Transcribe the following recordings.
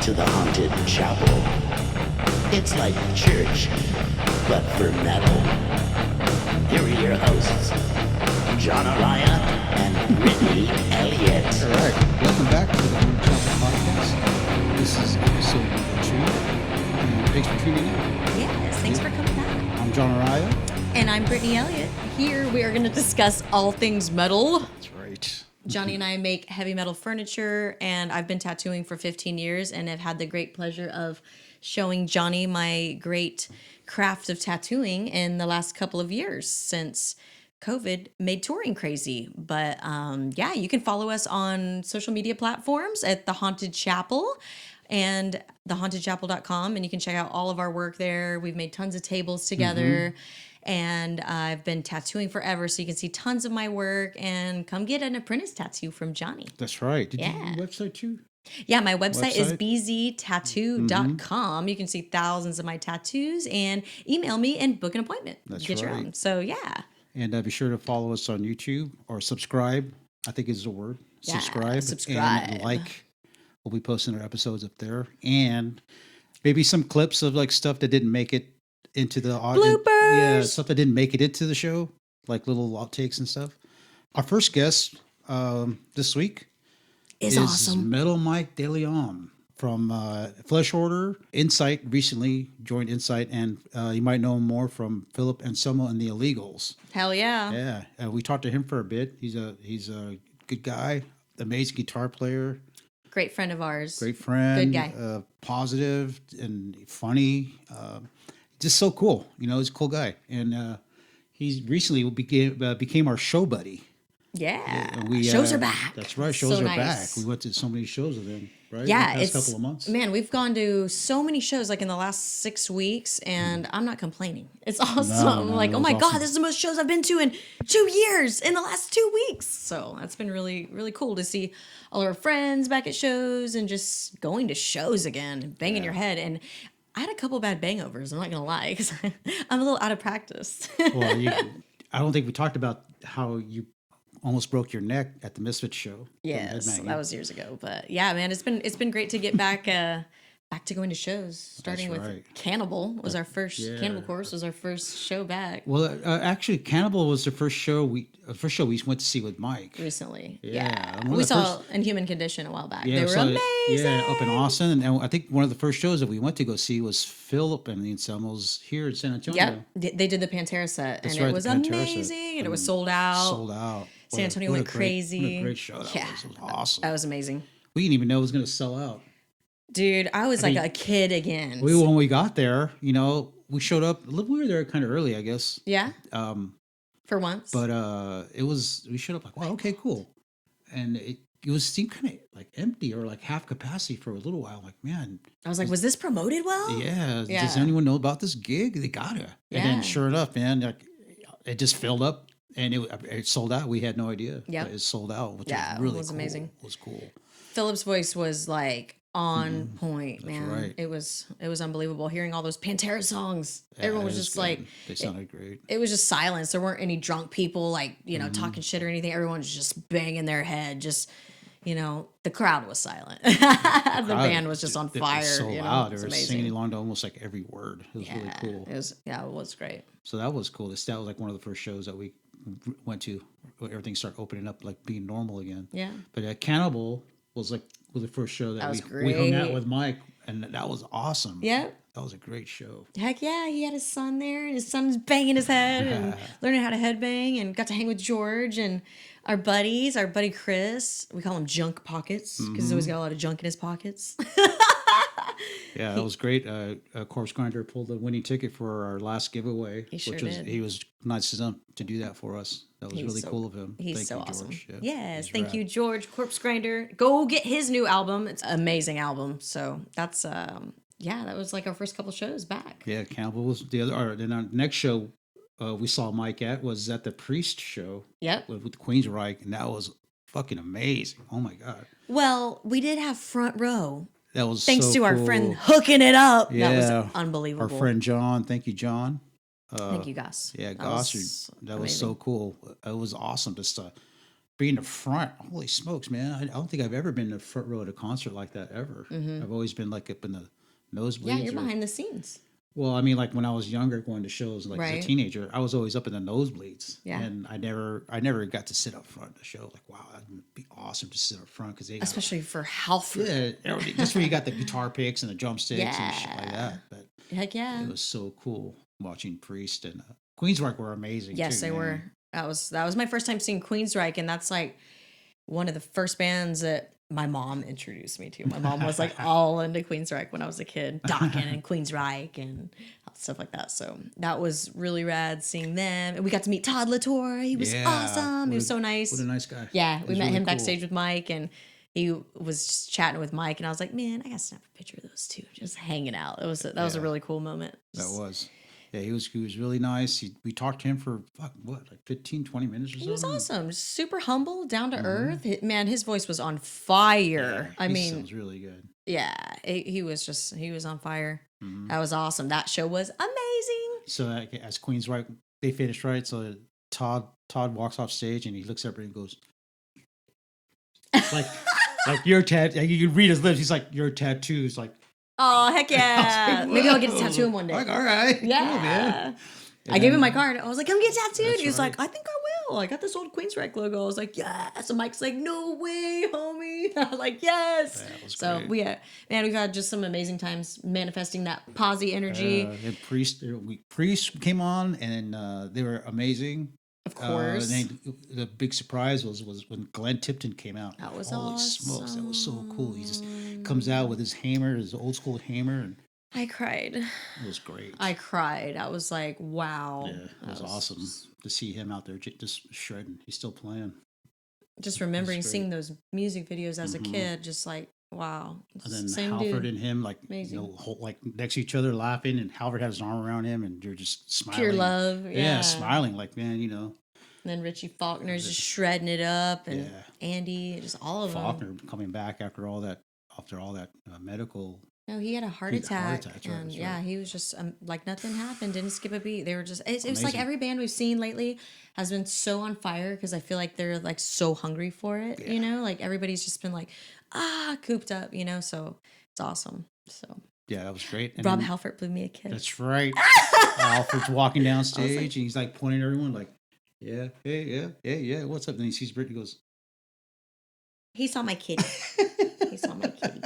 to the Haunted Chapel. It's like church, but for metal. Here are your hosts, John Araya and Brittany Elliott. All right, welcome back to the Haunted Chapel podcast. This is episode number 2, and thanks for tuning in. Yes, thanks for coming back. I'm John Araya. And I'm Brittany Elliott. Here we are going to discuss all things metal. That's right. Johnny and I make heavy metal furniture, and I've been tattooing for 15 years and have had the great pleasure of showing Johnny my great craft of tattooing in the last couple of years since COVID made touring crazy. But yeah, you can follow us on social media platforms at The Haunted Chapel and thehauntedchapel.com, and you can check out all of our work there. We've made tons of tables together. And I've been tattooing forever, so you can see tons of my work and come get an apprentice tattoo from Johnny. That's right. Did you Yeah. do a website too? Yeah, my website is bztattoo.com. You can see thousands of my tattoos and email me and book an appointment. That's Get your right. own. So, yeah. And be sure to follow us on YouTube or subscribe. I think is the word. Yeah, Subscribe. subscribe. And like. We'll be posting our episodes up there. And maybe some clips of like stuff that didn't make it into the audio. Bloopers. Yeah, stuff that didn't make it into the show, like little outtakes and stuff. Our first guest this week It's awesome. Metal Mike DeLeon from Hoarder. Incite recently joined Incite, and you might know him more from Philip Anselmo and the Illegals. Hell yeah. Yeah, we talked to him for a bit. He's a good guy, amazing guitar player. Great friend of ours. Great friend. Good guy. Positive and funny. Just so cool. You know, he's a cool guy. And he recently became our show buddy. Yeah. And we, shows are back. That's right. Shows So are nice. back. We went to so many shows with him, right? Yeah, In the past it's couple of months. Man, we've gone to so many shows like in the last 6 weeks, and I'm not complaining. It's awesome. no, Like, it oh was my awesome. God, this is the most shows I've been to in 2 years in the last 2 weeks. So that's been really, really cool to see all our friends back at shows and just going to shows again, banging your head. And I had a couple bad bangovers. I'm not gonna lie, because I'm a little out of practice. Well, I don't think we talked about how you almost broke your neck at the Misfits show. Yes, Headbanging. that was years ago. But yeah, man, it's been great to get back back to going to shows. Starting That's with right. Cannibal was our first. Yeah. Cannibal Corpse was our first show back Well, actually, Cannibal was the first show we went to see with Mike. recently. Yeah, one of we the saw Inhuman Condition a while back. Yeah, they were so, amazing. Yeah, up in Austin, and I think one of the first shows that we went to go see was Philip and the Anselmos here in San Antonio. Yep, they did the Pantera set, That's and right, it was the Pantera set. amazing, and it was sold out. Sold out. San Antonio went crazy. What a great show that Yeah, was. It was awesome. That was amazing, We didn't even know it was going to sell out. dude. I was mean, like a kid again. When we got there, you know, we showed up. We were there kind of early, I guess. Yeah, for once. But we showed up like, wow, okay, cool, and it seemed kind of like empty or like half capacity for a little while. Like, man, I was like, was this promoted well? yeah, Yeah. does anyone know about this gig? They gotta. And then Yeah. sure enough, man, like, it just filled up and it sold out. We had no idea. Yep. But it sold out, which Yeah, was it really was cool. amazing. It was cool. Philip's voice was like on point, man. right. It was unbelievable hearing all those Pantera songs. Everyone was it just good. like, They sounded great. it was just silence. There weren't any drunk people like, Mm-hmm. talking shit or anything. Everyone was just banging their head. Just, the crowd was silent. The band was just on fire. It was so It loud. They was were amazing. singing along to almost like every word. It was really cool. It was great. So that was cool. That was like one of the first shows that we went to where everything started opening up, like being normal again. Yeah. But Cannibal was the first show that was we hung out great. with Mike, and that was awesome. Yeah. That was a great show. Heck yeah, he had his son there, and his son's banging his head and learning how to headbang, and got to hang with George and our buddy Chris. We call him Junk Pockets because he's always got a lot of junk in his pockets. Yeah, that was great. Corpse Grinder pulled the winning ticket for our last giveaway, sure which was did. he was nice enough to do that for us. That was really cool of him. He's Thank so you, awesome. George. Yeah, Yes, he's thank rad. you, George. Corpse Grinder. Go get his new album. It's an amazing album. So that's that was like our first couple shows back. Yeah, Cannibal was the other. Or then our next show we saw Mike at was at the Priest show Yep. with Queensryche, and that was fucking amazing. Oh my god, Well, we did have front row. that was Thanks so to our cool. friend hooking it up. Yeah, That was unbelievable. Our friend John. Thank you, John. Thank you, Gus. Yeah, That Goss, was that was amazing. so cool. It was awesome just to being the front, holy smokes, man! I don't think I've ever been in the front row at a concert like that ever. I've always been like up in the nosebleeds. Yeah, you're behind the scenes. Well, I mean, like when I was younger, going to shows, like as Right. a teenager, I was always up in the nosebleeds. Yeah. And I never got to sit up front of the show. Like, wow, that'd be awesome to sit up front because they got, Especially for Halford. yeah, everything, just where you got the guitar picks and the drumsticks and shit like Yeah. that. But Heck yeah. it was so cool watching Priest and Queensryche were amazing. Yes, too, they man. were. That was my first time seeing Queensryche, and that's like one of the first bands that my mom introduced me to. My mom was like all into Queensryche when I was a kid, Dokken and Queensryche and stuff like that. So that was really rad seeing them, and we got to meet Todd Latour. He was Yeah, awesome. what He was a- so nice. What a nice guy. Yeah, He we was met really him cool. backstage with Mike, and he was just chatting with Mike, and I was like, man, I gotta snap a picture of those two, just hanging out. That was a Yeah. really cool moment. That was. Yeah, he was really nice. We talked to him for like 15, 20 minutes or something. He was awesome, super humble, down to earth. Man, his voice was on fire. Yeah, I he mean, sounds really good. yeah, he was on fire. Mhm. That was awesome. That show was amazing. So as Queensryche, they finished right. So Todd walks off stage and he looks up and goes, like your tattoo. You can read his lips. He's like, your tattoos. Like, Oh heck yeah! like, Maybe I'll get to whoa. tattoo him one day. Like, all right, Yeah, cool, man. I gave him my And- card. I was like, "Come get tattooed." That's He was right. like, "I think I will." I got this old Queensryche logo. I was like, "Yes." And Mike's like, "No way, homie." I was like, "Yes." That was So great. we've had just some amazing times manifesting that posy energy. And Priest came on and they were amazing. Of course. And then the big surprise was when Glenn Tipton came out. That was Holy smokes, that was so cool. He just comes out with his hammer, his old school hammer, and I cried. it was great. I cried. I was like, wow. Yeah, it That was awesome to see him out there just shredding. He's still playing. Just remembering great. seeing those music videos as a Mhm. kid, just like, wow. And then Same Halford dude. and him, like Amazing. like next to each other, laughing, and Halford had his arm around him, and you're just smiling. Pure love. Yeah. Yeah, smiling like man, And then Richie Faulkner's just shredding it up, and Yeah. Andy, just all of them. Faulkner coming back after all that medical. No, he had a heart He had a heart attack, attack, that's right, and that's yeah, right. he was just like nothing happened. Didn't skip a beat. They were just. It was like Amazing. every band we've seen lately has been so on fire because I feel like they're like so hungry for it. You know, like everybody's just been like cooped up. You know, so it's awesome. So Yeah, that was great. And Rob then- Halford blew me a kiss. That's right. Alfred's walking down stage and he's like pointing at everyone like, yeah, hey, yeah, what's up? And he sees Brittany, he goes, He saw my kitty. He saw my kitty.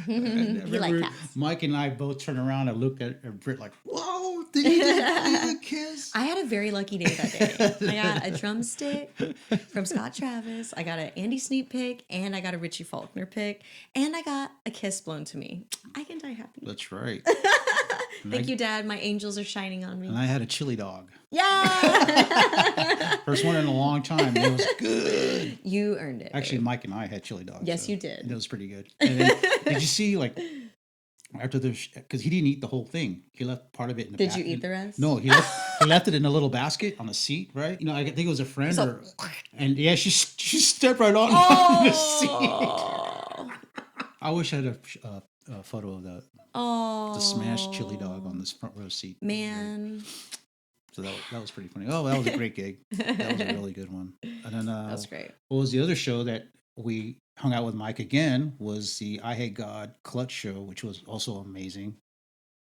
And I He liked remember cats. Mike and I both turned around and looked at Britt like, whoa, did he give a kiss? I had a very lucky day that day. I got a drumstick from Scott Travis. I got an Andy Sneap pick, and I got a Richie Faulkner pick, and I got a kiss blown to me. I can die happy. That's right. Thank you, Dad. My angels are shining on me. And I had a chili dog. Yeah. First one in a long time. It was good. You earned it. Actually, babe. Mike and I had chili dogs. Yes, you did. And it was pretty good. And then, did you see, like, after the, because he didn't eat the whole thing. He left part of it in the Did you eat the rest? No, he left it in a little basket on the seat, right? I think it was a friend So- and yeah, she stepped right on the seat. Oh. I wish I had a photo of Oh. the smashed chili dog on this front row seat. Man. So that was pretty funny. Oh, that was a great gig. That was a really good one. And then That was great. what was the other show that we hung out with Mike again was the I Hate God Clutch show, which was also amazing.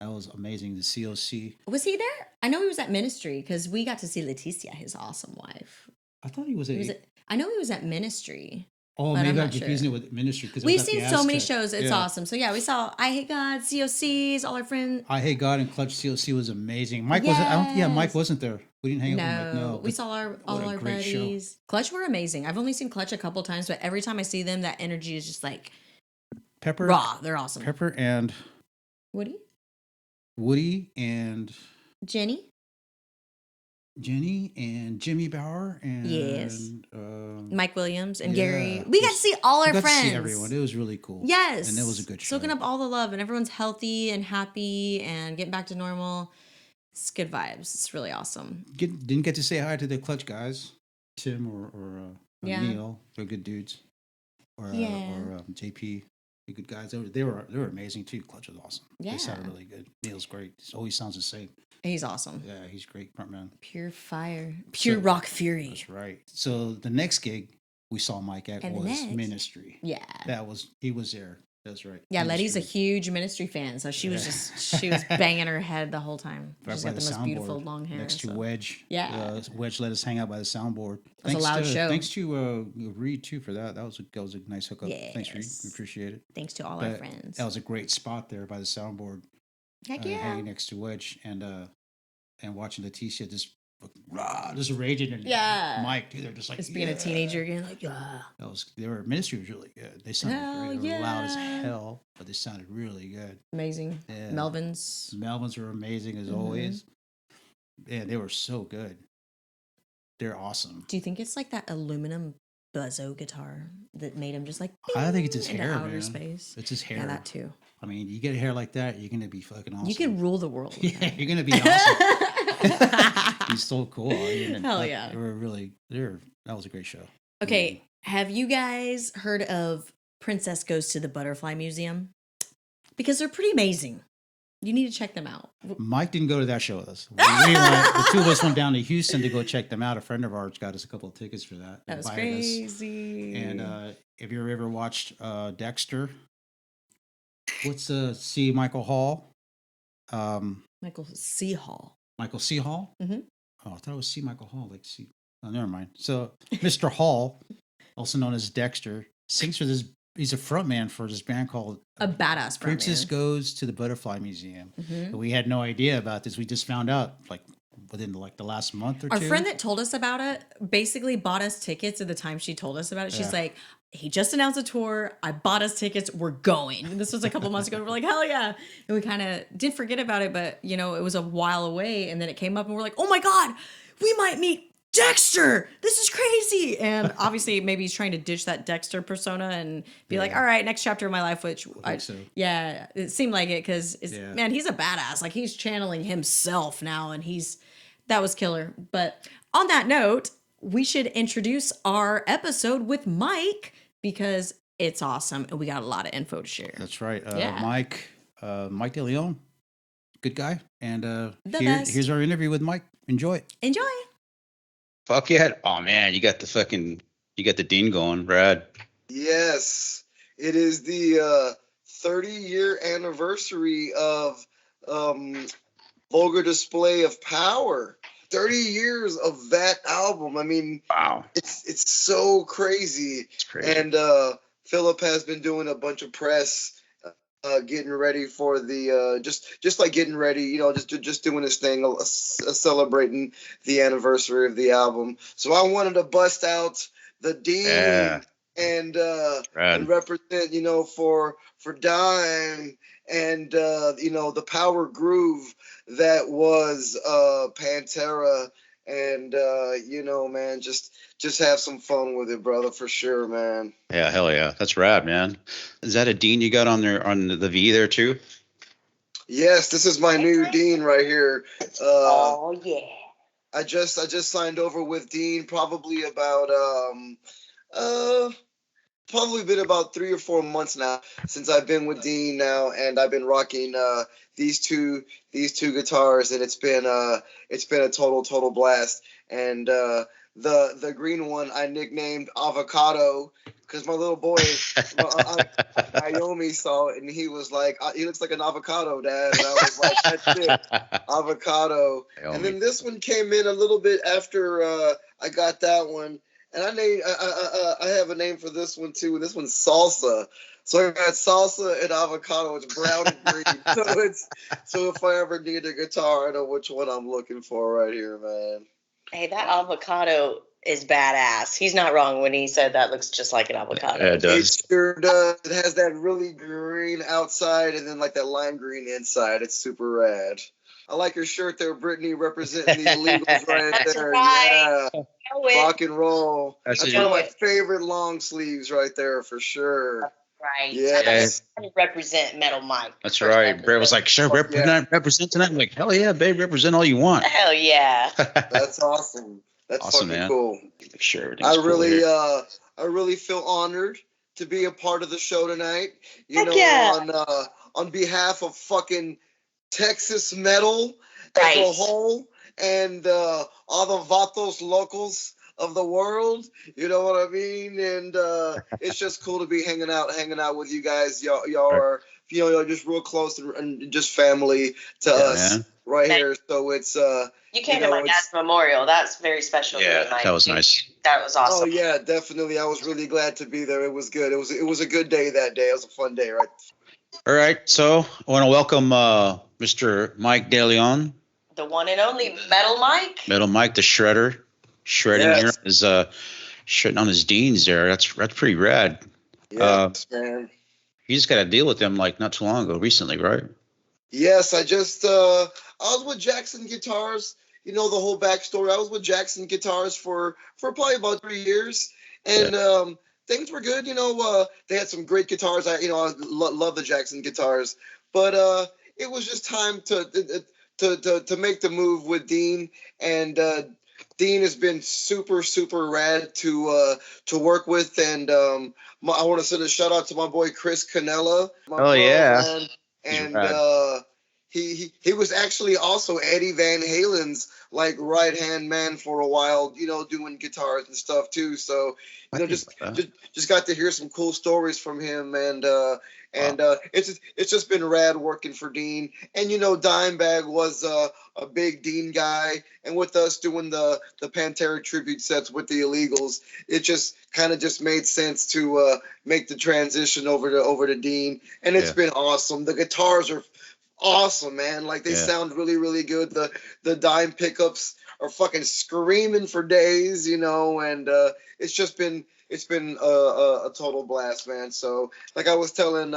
That was amazing. The COC. Was he there? I know he was at Ministry because we got to see Leticia, his awesome wife. I thought he was I know he was at Ministry. oh, but I'm maybe I'm not sure. confusing it with Ministry because We've seen so many shows. It's Yeah. awesome. So yeah, we saw I Hate God, COCs, all our friends. I Hate God and Clutch COC was amazing. Mike wasn't. Mike Yes. wasn't there. We didn't hang out with Mike. No, No, we but saw all what a our great show. buddies. Clutch were amazing. I've only seen Clutch a couple times, but every time I see them, that energy is just like Pepper, raw. They're awesome. Pepper and Woody and Jenny. Jenny and Jimmy Bauer and Yes. um, Mike Williams and Yeah. Gary. We got to see all we our got to friends. see everyone. It was really cool. Yes. and it was a good show. Soaking up all the love, and everyone's healthy and happy and getting back to normal. It's good vibes. It's really awesome. Didn't get to say hi to the Clutch guys, Tim or Yeah. Neil. They're good dudes. Or JP. They're good guys. They were amazing too. Clutch was awesome. They sounded Yeah. really good. Neil's great. He always sounds the same. He's awesome. Yeah, he's great frontman. Pure fire. Pure So- rock fury. That's right. So the next gig we saw Mike at And the was next- Ministry. Yeah. He was there. That's right. Yeah, Letty's a Ministry. huge Ministry fan, so she was she was banging her head the whole time. Right She's by got the the most beautiful soundboard, long hair. next to so. Wedge. Yeah. Wedge let us hang out by the soundboard. was a loud show. Thanks to Reed too for that. That was a nice hookup. Thanks, Reed. Yes. We appreciate it. Thanks to all our That- friends. That was a great spot there by the soundboard, Heck yeah. hanging next to Wedge and watching Leticia just raging and Yeah. Mike too. They're just like Just being a teenager again, like, yeah. Their Ministry was really good. They sounded Hell great. They were loud as yeah. hell, but they sounded really good. Amazing. Yeah. Melvin's. Melvins were amazing as always. Yeah, they were so good. They're awesome. Do you think it's like that aluminum buzzo guitar that made him just like I think it's his into hair, outer man. space? It's his hair. Yeah, that too. I mean, you get a hair like that, you're gonna be fucking awesome. You can rule the world. with Yeah, that. you're gonna be awesome. He's so cool. Hell yeah. That was a great show. Okay, have you guys heard of Princess Goes to the Butterfly Museum? Because they're pretty amazing. You need to check them out. Mike didn't go to that show with us. The two of us went down to Houston to go check them out. A friend of ours got us a couple of tickets for that. That was Invited us. crazy. And if you ever watched Dexter, what's C. Michael Hall? Michael C. Hall. Michael C. Hall? Mhm. Oh, I thought it was C. Michael Hall. Like C. Oh, never mind. So Mr. Hall, also known as Dexter, sings for this. He's a frontman for this band called A badass Princess frontman. Goes to the Butterfly Museum. Mhm. We had no idea about this. We just found out like within the last month or Our two. friend that told us about it basically bought us tickets at the time she told us about it. She's Yeah. like, he just announced a tour. I bought us tickets. We're going. And this was a couple months ago. We're like, hell yeah. And we kind of did forget about it, but it was a while away. And then it came up and we're like, oh my God, we might meet Dexter. This is crazy. And obviously maybe he's trying to ditch that Dexter persona and be like, all right, next chapter of my life, which I think so. yeah, it seemed like it because Yeah. man, he's a badass. Like he's channeling himself now and that was killer. But on that note, we should introduce our episode with Mike because it's awesome and we got a lot of info to share. That's right. Yeah. Mike DeLeon, good guy. And best. here's our interview with Mike. Enjoy it. Enjoy. Fuck yeah. Oh man, you got the Dean going, Brad. Yes, it is the 30-year anniversary of Vulgar Display of Power. 30 years of that album. I mean, Wow. it's so crazy. It's crazy. And Philip has been doing a bunch of press, getting ready for the just like getting ready, just doing his thing, celebrating the anniversary of the album. So I wanted to bust out the Dean Yeah. and Rad. represent, for Dime and the power groove that was Pantera. And man, just have some fun with it, brother, for sure, man. Yeah, hell yeah. That's rad, man. Is that a Dean you got on the V there too? Yes, this is my new Dean right here. Oh yeah. I just signed over with Dean probably about probably been about 3 or 4 months now since I've been with Dean now, and I've been rocking these two guitars, and it's been a total blast. And the green one I nicknamed Avocado because my little boy Naomi saw it and he was like, he looks like an avocado, Dad. And I was like, that's it, Avocado. And then this one came in a little bit after I got that one. And I have a name for this one too. This one's Salsa. So I got Salsa and Avocado. It's brown and green. So if I ever need a guitar, I know which one I'm looking for right here, man. Hey, that avocado is badass. He's not wrong when he said that looks just like an avocado. Yeah, it It does. sure does. It has that really green outside and then like that lime green inside. It's super rad. I like your shirt there, Brittany, representing the illegals right That's there. right. Yeah. Know it. Rock and roll. That's That's it. one of my Know it. favorite long sleeves right there for sure. Right. Yes. I'm trying to represent Metal Mike. That's First right. episode. Brad was like, sure, represent tonight. I'm like, hell yeah, babe, represent all you want. Hell yeah. That's awesome. That's Awesome, fucking man. cool. Make sure I everything's cool really, here. I really feel honored to be a part of the show tonight. Heck yeah. On behalf of fucking Texas metal as a Right. whole, and all the Vatos locals of the world. You know what I mean? And it's just cool to be hanging out with you guys. Y'all are, just real close and just family to us man. right here. So it's You came to my dad's memorial. That's very special. Yeah, to me, Mike. that was nice. That was awesome. Oh yeah, definitely. I was really glad to be there. It was good. It was a good day that day. It was a fun day, right? All right, so I want to welcome Mr. Mike DeLeon. The one and only Metal Mike. Metal Mike, the shredder, shredding Yes. here is shredding on his deans there. That's pretty rad. Yes, man. You just got to deal with them like not too long ago, recently, right? Yes, I was with Jackson Guitars. You know the whole backstory. I was with Jackson Guitars for probably about 3 years, and things were good. They had some great guitars. I love the Jackson Guitars, but it was just time to make the move with Dean, and Dean has been super rad to work with, and I want to send a shout out to my boy Chris Canella. Man. And he was actually also Eddie Van Halen's like right hand man for a while, doing guitars and stuff too. So just got to hear some cool stories from him, and it's just been rad working for Dean. And Dimebag was a big Dean guy, and with us doing the Pantera tribute sets with the Illegals, it just kind of just made sense to make the transition over to Dean, and it's been awesome. The guitars are awesome, man. Like they sound really good. The dime pickups are fucking screaming for days, and it's been a total blast, man. So like I was telling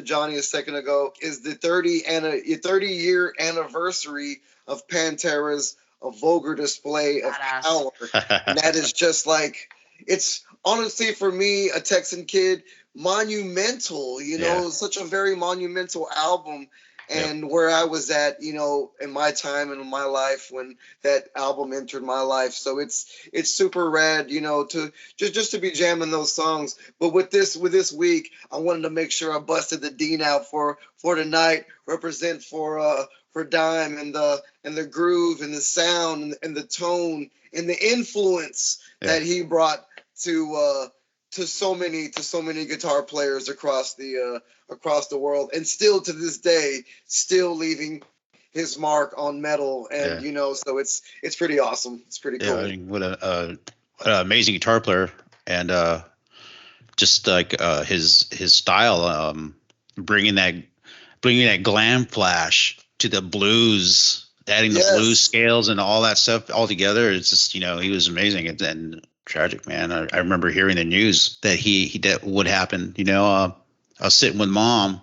Johnny a second ago, is the 30-year anniversary of Pantera's A Vulgar Display of Power. And that is just like, it's honestly for me, a Texan kid, monumental, such a very monumental album. And where I was at, in my time and in my life when that album entered my life. So it's super rad, to just to be jamming those songs. But with this week, I wanted to make sure I busted the Dean out for tonight, represent for Dime and the groove and the sound and the tone and the influence that he brought to so many guitar players across the world, and still to this day, still leaving his mark on metal. And so it's pretty awesome. It's pretty cool. I mean, what an amazing guitar player, and just like his style, bringing that glam flash to the blues, adding the blues scales and all that stuff all together. It's just he was amazing, and tragic, man. I remember hearing the news that that would happen. I was sitting with Mom,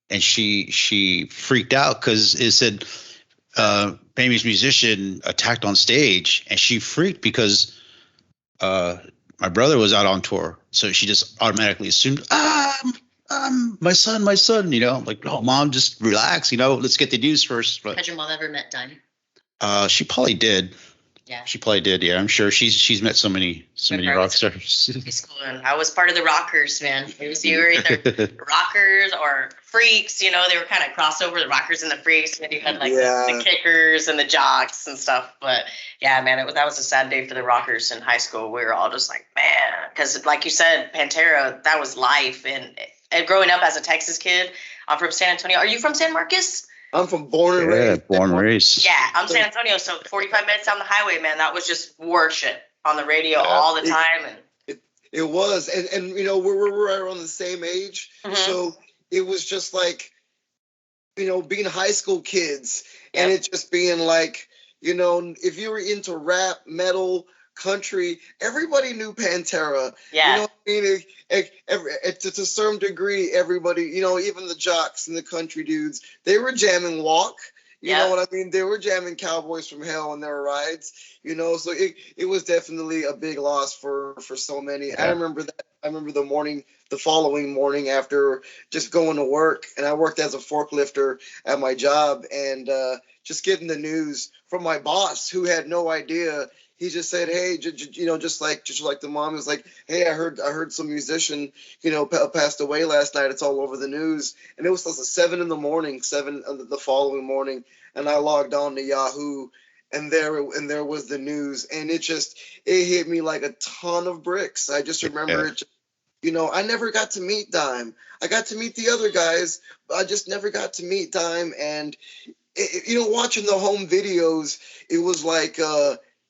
and she freaked out because it said famous musician attacked on stage, and she freaked because my brother was out on tour, so she just automatically assumed my son. I'm like, oh, Mom, just relax. Let's get the news first. But Has your mom ever met Dime? she probably did. Yeah. She probably did. Yeah, I'm sure she's met so many rock stars. I was part of the rockers, man. It was you were either rockers or freaks. They were kind of crossover, the rockers and the freaks. And you had like the kickers and the jocks and stuff. But yeah, man, that was a sad day for the rockers in high school. We were all just like, man, because like you said, Pantera, that was life. And growing up as a Texas kid, I'm from San Antonio. Are you from San Marcos? I'm from born and raised. Born and raised. Yeah, I'm San Antonio, so 45 minutes down the highway, man. That was just worship on the radio all the time. And it was, and we're right around the same age, so it was just like, being high school kids, and it just being like, if you were into rap, metal, country, everybody knew Pantera. Yeah. To a certain degree, everybody, even the jocks and the country dudes, they were jamming Walk. You know what I mean? They were jamming Cowboys from Hell on their rides. So it was definitely a big loss for so many. Yeah. I remember that. I remember the following morning after just going to work, and I worked as a forklifter at my job, and just getting the news from my boss, who had no idea. He just said, "Hey, just like the mom was like, hey, I heard some musician, passed away last night. It's all over the news." And it was 7 in the morning, the following morning, and I logged on to Yahoo, and there was the news, and it hit me like a ton of bricks. I just remember it. I never got to meet Dime. I got to meet the other guys, but I just never got to meet Dime. And watching the home videos, it was like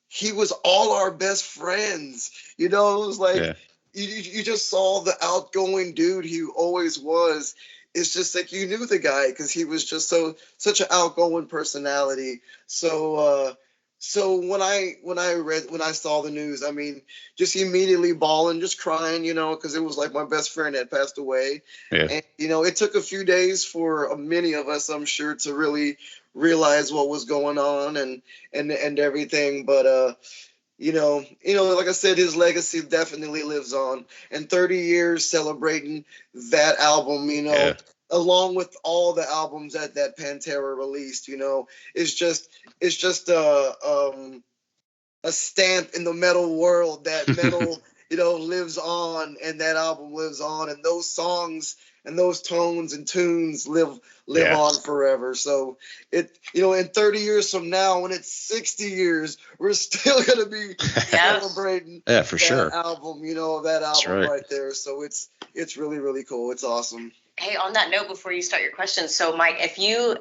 he was all our best friends. It was like you just saw the outgoing dude he always was. It's just like you knew the guy because he was just such an outgoing personality. So when I saw the news, I mean, just immediately bawling, just crying, because it was like my best friend had passed away. Yeah. And it took a few days for many of us, I'm sure, to really realize what was going on and everything. But like I said, his legacy definitely lives on. And 30 years celebrating that album, along with all the albums that Pantera released, it's just a stamp in the metal world that metal, lives on, and that album lives on, and those songs and those tones and tunes live on forever. So in 30 years from now, when it's 60 years, we're still gonna be celebrating for that sure album, that album right there. So it's really, really cool. It's awesome. Hey, on that note, before you start your questions, so Mike, if you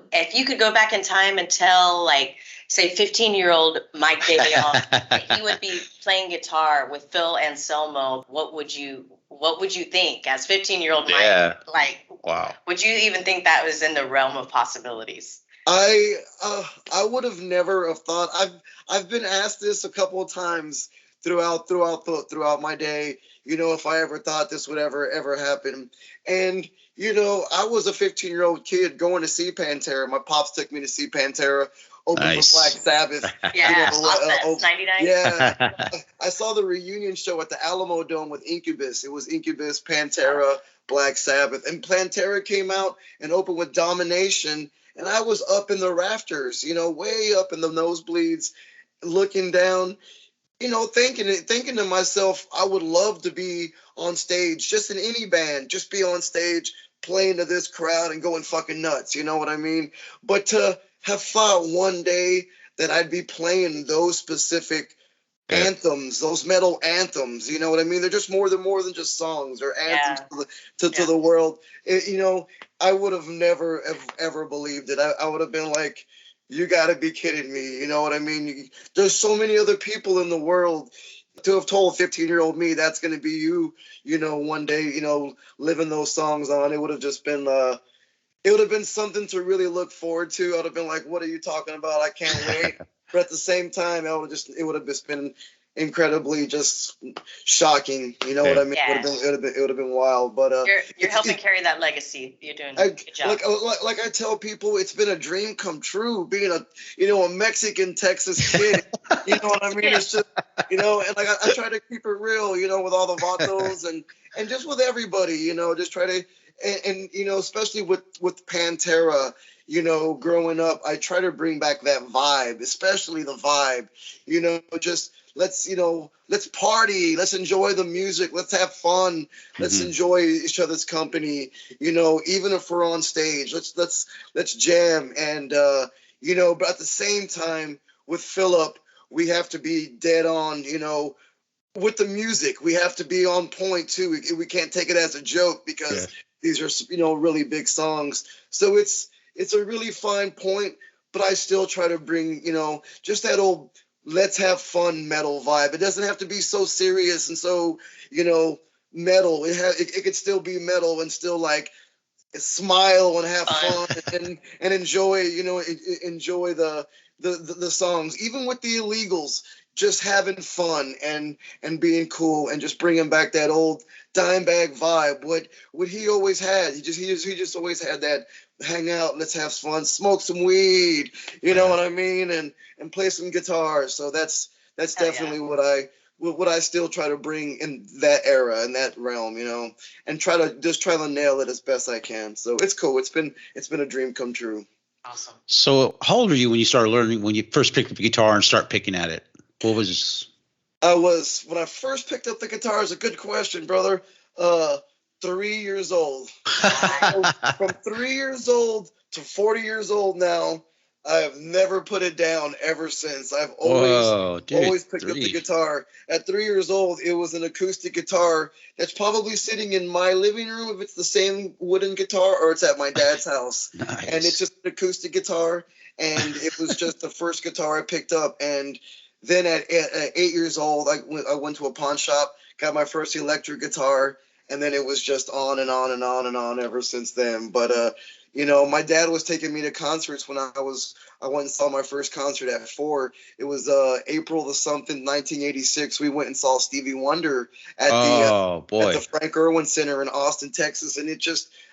could go back in time and tell, like, say, 15-year-old Mike DeLeon that he would be playing guitar with Phil Anselmo, what would you think as 15-year-old Mike? Like, wow, would you even think that was in the realm of possibilities? I would have never have thought. I've been asked this a couple of times throughout my day. If I ever thought this would ever happen, and I was a 15-year-old kid going to see Pantera. My pops took me to see Pantera open with Black Sabbath. Yeah, 99. Yeah, I saw the reunion show at the Alamo Dome with Incubus. It was Incubus, Pantera, Black Sabbath, and Pantera came out and opened with Domination, and I was up in the rafters, way up in the nosebleeds, looking down. Thinking to myself, I would love to be on stage, just in any band, just be on stage playing to this crowd and going fucking nuts. You know what I mean? But to have thought one day that I'd be playing those specific anthems, those metal anthems, you know what I mean? They're just more than just songs or anthems to the world. I would have never ever believed it. I would have been like, you got to be kidding me. You know what I mean? There's so many other people in the world. To have told 15-year-old me that's going to be you, one day, living those songs on, it would have just been, it would have been something to really look forward to. I would have been like, what are you talking about? I can't wait. But at the same time, it would have just been incredibly just shocking. You know what I mean? Yeah. It would have been wild. But you're helping carry that legacy. You're doing a good job. Like I tell people, it's been a dream come true being a Mexican Texas kid. You know what I mean? It's just and like I try to keep it real, with all the vatos and just with everybody, just try to and especially with Pantera. Growing up, I try to bring back that vibe, especially the vibe. Just let's party, let's enjoy the music, let's have fun, let's enjoy each other's company. Even if we're on stage, let's jam and but at the same time with Philip, we have to be dead on. With the music, we have to be on point too. We can't take it as a joke because these are really big songs. So it's a really fine point, but I still try to bring, just that old let's have fun metal vibe. It doesn't have to be so serious and so, metal. It could still be metal and still like smile and have fun and enjoy, enjoy the songs. Even with the Illegals, just having fun and being cool and just bringing back that old Dimebag vibe. What he always had. He just always had that hang out, let's have fun, smoke some weed, what I mean, and play some guitar. So that's definitely what I still try to bring in that era, in that realm, and try to nail it as best I can. So it's cool. It's been a dream come true. Awesome. So how old were you when you started learning, when you first picked up the guitar and start picking at it? What was? When I first picked up the guitar, is a good question, brother. 3 years old. From 3 years old to 40 years old now, I have never put it down ever since. I've always picked up the guitar. At 3 years old, it was an acoustic guitar that's probably sitting in my living room if it's the same wooden guitar, or it's at my dad's house. Nice. And it's just an acoustic guitar, and it was just the first guitar I picked up. And then at 8 years old, I went to a pawn shop, got my first electric guitar, and then it was just on and on and on and on ever since then. But you know, my dad was taking me to concerts when I went and saw my first concert at 4. It was April the something 1986. We went and saw Stevie Wonder at the Frank Irwin Center in Austin, Texas, and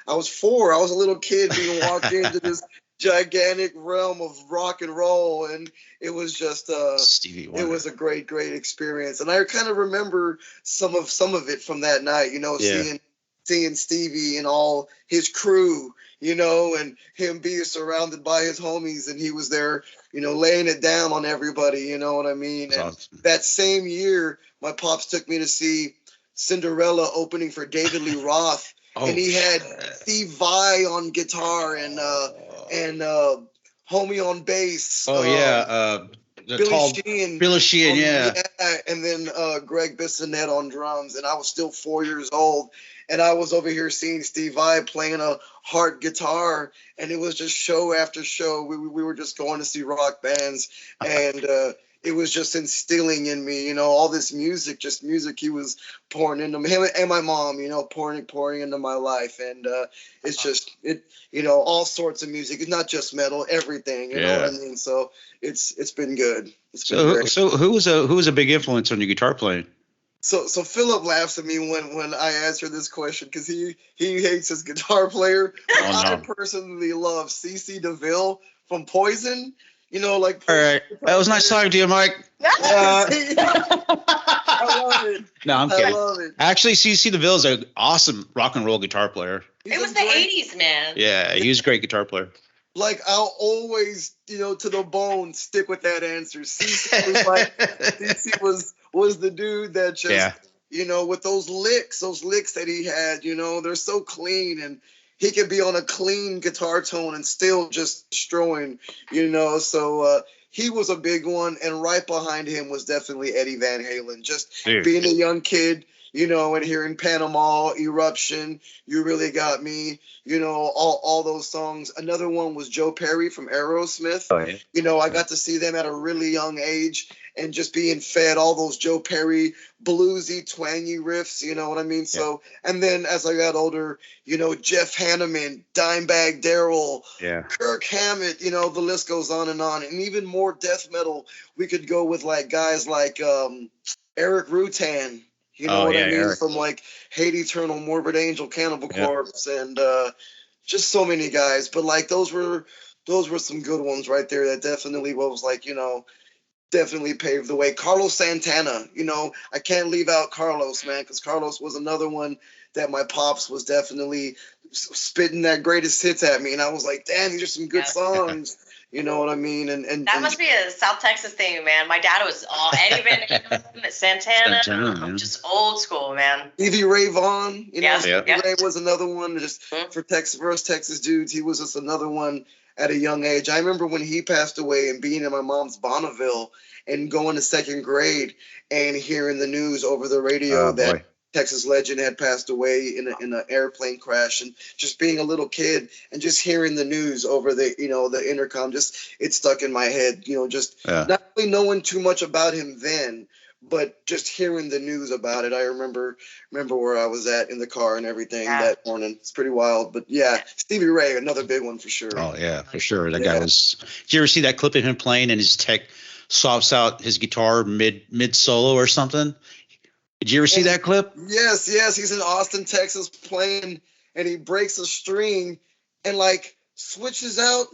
I was 4. I was a little kid being walked into this gigantic realm of rock and roll, and it was just Stevie Wonder. It was a great experience, and I kind of remember some of it from that night. You know, seeing Stevie and all his crew, you know, and him being surrounded by his homies, and he was there, you know, laying it down on everybody, you know what I mean? That's and awesome. That same year, my pops took me to see Cinderella opening for David Lee Roth, and he had Steve Vai on guitar and Homie on bass. Billy Sheehan, yeah, and then Greg Bissonette on drums, and I was still 4 years old, and I was over here seeing Steve Vai playing a hard guitar, and it was just show after show. We were just going to see rock bands, and it was just instilling in me, you know, all this music he was pouring into me, him and my mom, you know, pouring into my life, and it's just you know, all sorts of music. It's not just metal, everything, you know what I mean? So it's been good. It's been great. So who was a big influence on your guitar playing? So Philip laughs at me when I answer this question because he hates his guitar player. I personally love CC DeVille from Poison. You know, like. All right, that was nice talking to you, Mike. I love it. No, I'm kidding. I love it. Actually, CC DeVille is an awesome rock and roll guitar player. It was the 80s, man. Yeah, he was a great guitar player. Like, I'll always, you know, to the bone, stick with that answer. CC was the dude that just, you know, with those licks that he had, you know, they're so clean, and he could be on a clean guitar tone and still just destroying, you know. So he was a big one, and right behind him was definitely Eddie Van Halen. Just being a young kid, you know, and hearing Panama, Eruption, You Really Got Me, you know, all those songs. Another one was Joe Perry from Aerosmith. Oh, yeah. You know, I got to see them at a really young age, and just being fed all those Joe Perry bluesy, twangy riffs, you know what I mean? Yeah. So, and then as I got older, you know, Jeff Hanneman, Dimebag Darrell, Kirk Hammett, you know, the list goes on. And even more death metal, we could go with like guys like Eric Rutan. You know what I mean? Eric. From like Hate Eternal, Morbid Angel, Cannibal Corpse, and just so many guys. But like those were some good ones right there that definitely was like, you know, definitely paved the way. Carlos Santana, you know, I can't leave out Carlos, man, because Carlos was another one that my pops was definitely spitting that greatest hits at me, and I was like, damn, these are some good songs. You know what I mean? And that must be a South Texas thing, man. My dad was all Eddie Van Halen, Santana, just old school, man. Stevie Ray Vaughan, you know, Stevie Ray was another one just for Texas dudes. He was just another one at a young age. I remember when he passed away and being in my mom's Bonneville and going to second grade and hearing the news over the radio that Texas legend had passed away in an airplane crash, and just being a little kid and just hearing the news over the, you know, the intercom, just it stuck in my head, you know, just not really knowing too much about him then, but just hearing the news about it. I remember where I was at in the car and everything that morning. It's pretty wild, but Stevie Ray, another big one for sure. Oh yeah, for sure. That guy was. Did you ever see that clip of him playing and his tech swaps out his guitar mid solo or something? Did you ever see that clip? Yes. He's in Austin, Texas playing, and he breaks a string and like switches out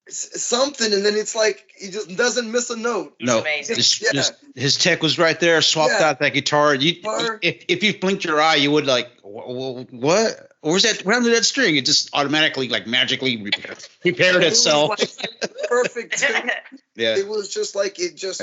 something, and then it's like he just doesn't miss a note. No, his tech was right there, swapped out that guitar. If you blinked your eye, you would like, what? Where's that? What happened to that string? It just automatically, like magically repaired itself. It was like perfect. It was just like it just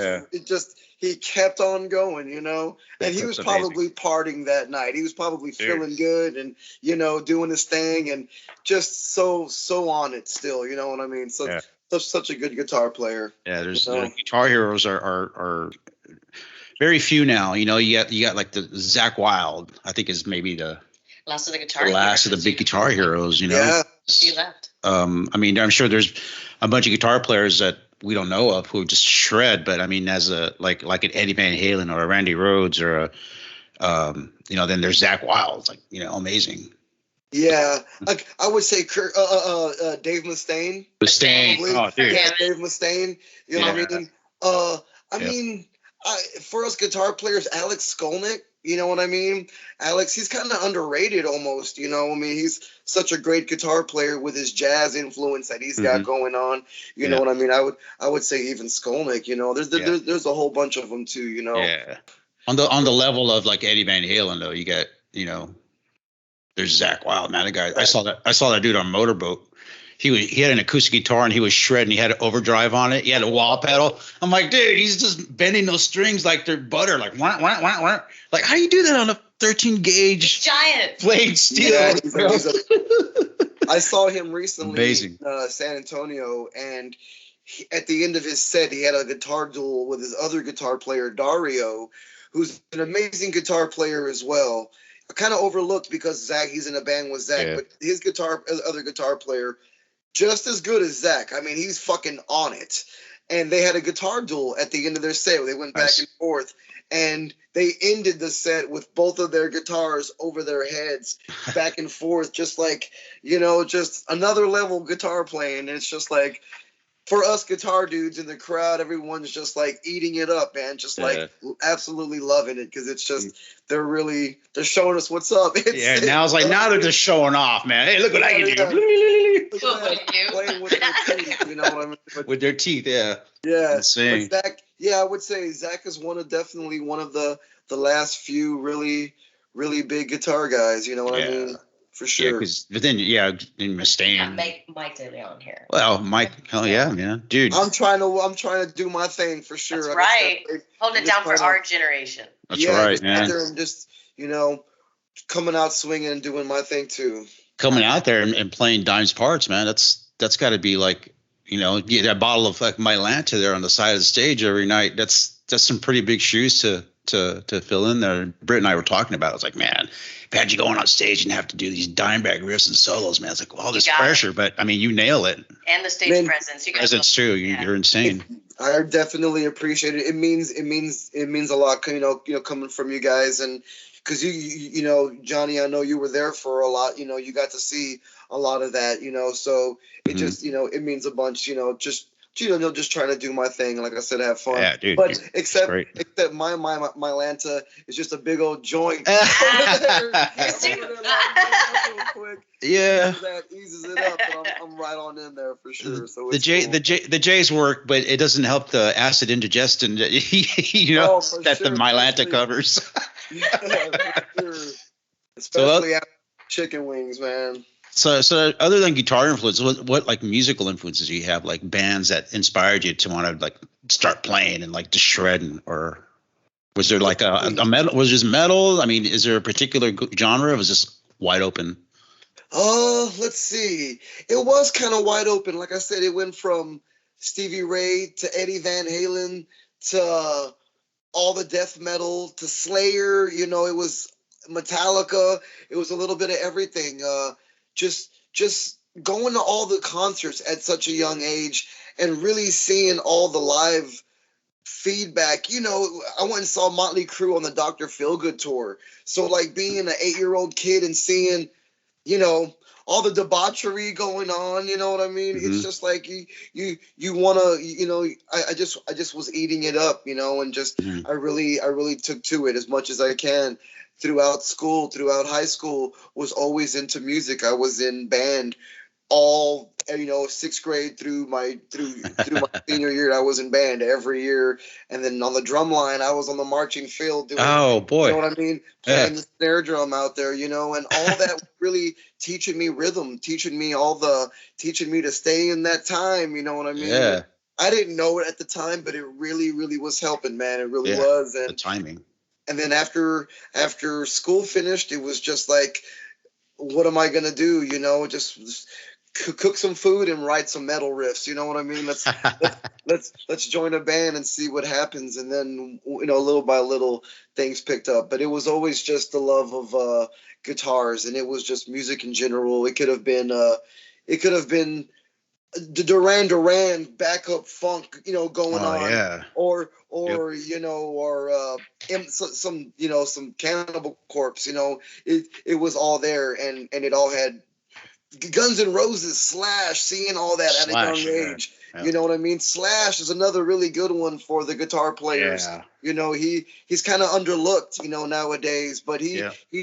he kept on going, you know. And he was probably partying that night. He was probably feeling good and, you know, doing his thing and just so on it still, you know what I mean? So such a good guitar player. Yeah, there's You know? guitar heroes are very few now. You know, you got like the Zach Wild. I think is maybe the Last of the guitar. last of the big guitar heroes. You know, Yeah. He left. I mean, I'm sure there's a bunch of guitar players that we don't know of who just shred. But I mean, as a like an Eddie Van Halen or a Randy Rhoads or a you know, then there's Zach Wild. Like, you know, amazing. Yeah, like I would say Dave Mustaine. Mustaine. Probably. Oh, dude. Yeah, Dave Mustaine. You know what I mean? I Yep. mean, for us guitar players, Alex Skolnick. You know what I mean? Alex, he's kind of underrated almost. You know, I mean, he's such a great guitar player with his jazz influence that he's got going on. You know what I mean? I would say even Skolnick. You know, there's a whole bunch of them too. You know. Yeah. On the level of like Eddie Van Halen, though, you got, you know, there's Zach Wild, man. The guy, I saw that dude on Motorboat. He had an acoustic guitar and he was shredding. He had an overdrive on it. He had a wah pedal. I'm like, dude, he's just bending those strings like they're butter. Like, wah, wah, wah, wah. Like, how do you do that on a 13 gauge Giant. played steel? Yeah, I saw him recently Amazing. in San Antonio, and at the end of his set, he had a guitar duel with his other guitar player, Dario, who's an amazing guitar player as well. Kind of overlooked because he's in a band with Zach, but his other guitar player, just as good as Zach. I mean, he's fucking on it. And they had a guitar duel at the end of their set where they went back and forth. And they ended the set with both of their guitars over their heads, back and forth, just like, you know, just another level guitar playing. And it's just like, for us guitar dudes in the crowd, everyone's just like eating it up, man. Just like absolutely loving it because it's just they're showing us what's up. Now it's like now they're just showing off, man. Hey, look what I can do. Playing with their teeth, you know what I mean? With their teeth, yeah. Yeah. Insane. Zach, I would say Zach is definitely one of the last few really, really big guitar guys. You know what I mean? For sure. Yeah, because then Mustaine. Mike DeLeon here. Well, Mike, hell yeah, man, dude. I'm trying to do my thing for sure. That's right. Hold it down for our generation. That's right, man. Out there and just, you know, coming out swinging and doing my thing too. Coming out there and playing Dime's parts, man. That's got to be like, you know, that bottle of like Mylanta there on the side of the stage every night. That's some pretty big shoes to fill in there. Britt and I were talking about it. I was like, man, if I had you going on stage and have to do these Dimebag riffs and solos, man, it's like all this pressure. But I mean, you nail it. And the stage presence. Presence too. You're insane. I definitely appreciate it. It means a lot, you know, coming from you guys, and because you know, Johnny, I know you were there for a lot. You know, you got to see a lot of that. You know, so it just, you know, it means a bunch. You know, just trying to do my thing. Like I said, have fun. Yeah, dude. But except my Lanta is just a big old joint. Yeah. That eases it up, and I'm right on in there for sure. So the J's work, but it doesn't help the acid indigestion that you know that the Mylanta covers. Yeah, for sure. Especially after chicken wings, man. So other than guitar influence, what like musical influences do you have? Like bands that inspired you to want to like start playing and like to shred, or was there like a metal? Was just metal? I mean, is there a particular genre, or was this wide open? Let's see. It was kind of wide open. Like I said, it went from Stevie Ray to Eddie Van Halen to all the death metal to Slayer. You know, it was Metallica. It was a little bit of everything. Just going to all the concerts at such a young age and really seeing all the live feedback. You know, I went and saw Motley Crue on the Dr. Feelgood tour. So like being an 8-year-old kid and seeing, you know, all the debauchery going on, you know what I mean? It's just like you want to, you know, I just was eating it up, you know, and just I really took to it as much as I can. Throughout school, throughout high school, was always into music. I was in band all, you know, 6th grade through my senior year. I was in band every year, and then on the drum line, I was on the marching field doing. Oh boy, you know what I mean? Playing the snare drum out there, you know, and all that really teaching me rhythm, teaching me to stay in that time. You know what I mean? Yeah. I didn't know it at the time, but it really, really was helping, man. It really was, and the timing. And then after school finished, it was just like, what am I going to do? You know, just cook some food and write some metal riffs. You know what I mean? Let's join a band and see what happens. And then, little by little, things picked up. But it was always just the love of guitars, and it was just music in general. It could have been the Duran Duran backup funk, going on, yeah. or some Cannibal Corpse. It was all there, and it all had Guns N' Roses, Slash, seeing all that at a young age. Yeah. You know what I mean? Slash is another really good one for the guitar players. Yeah. He's kind of underlooked, nowadays, but he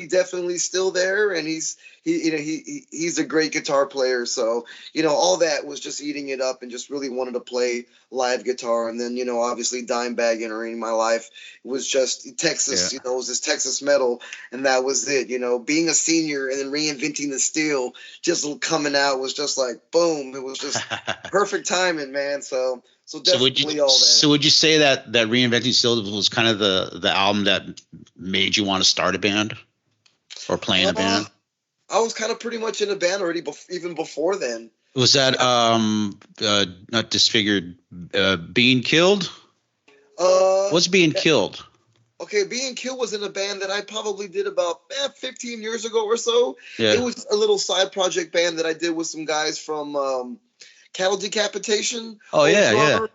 definitely still there, and he's a great guitar player. So, all that was just eating it up and just really wanted to play live guitar. And then, obviously Dimebag entering my life was just Texas, it was just Texas metal. And that was it, being a senior and then reinventing the steel, just coming out was just like, boom. It was just perfect timing, man. So definitely all that. So would you say that Reinventing Steel was kind of the album that made you want to start a band or play in a band? I was kind of pretty much in a band already, even before then. Was that not Disfigured? Being Killed? What's Being Killed? Okay, Being Killed was in a band that I probably did about 15 years ago or so. Yeah. It was a little side project band that I did with some guys from Cattle Decapitation. Oh yeah.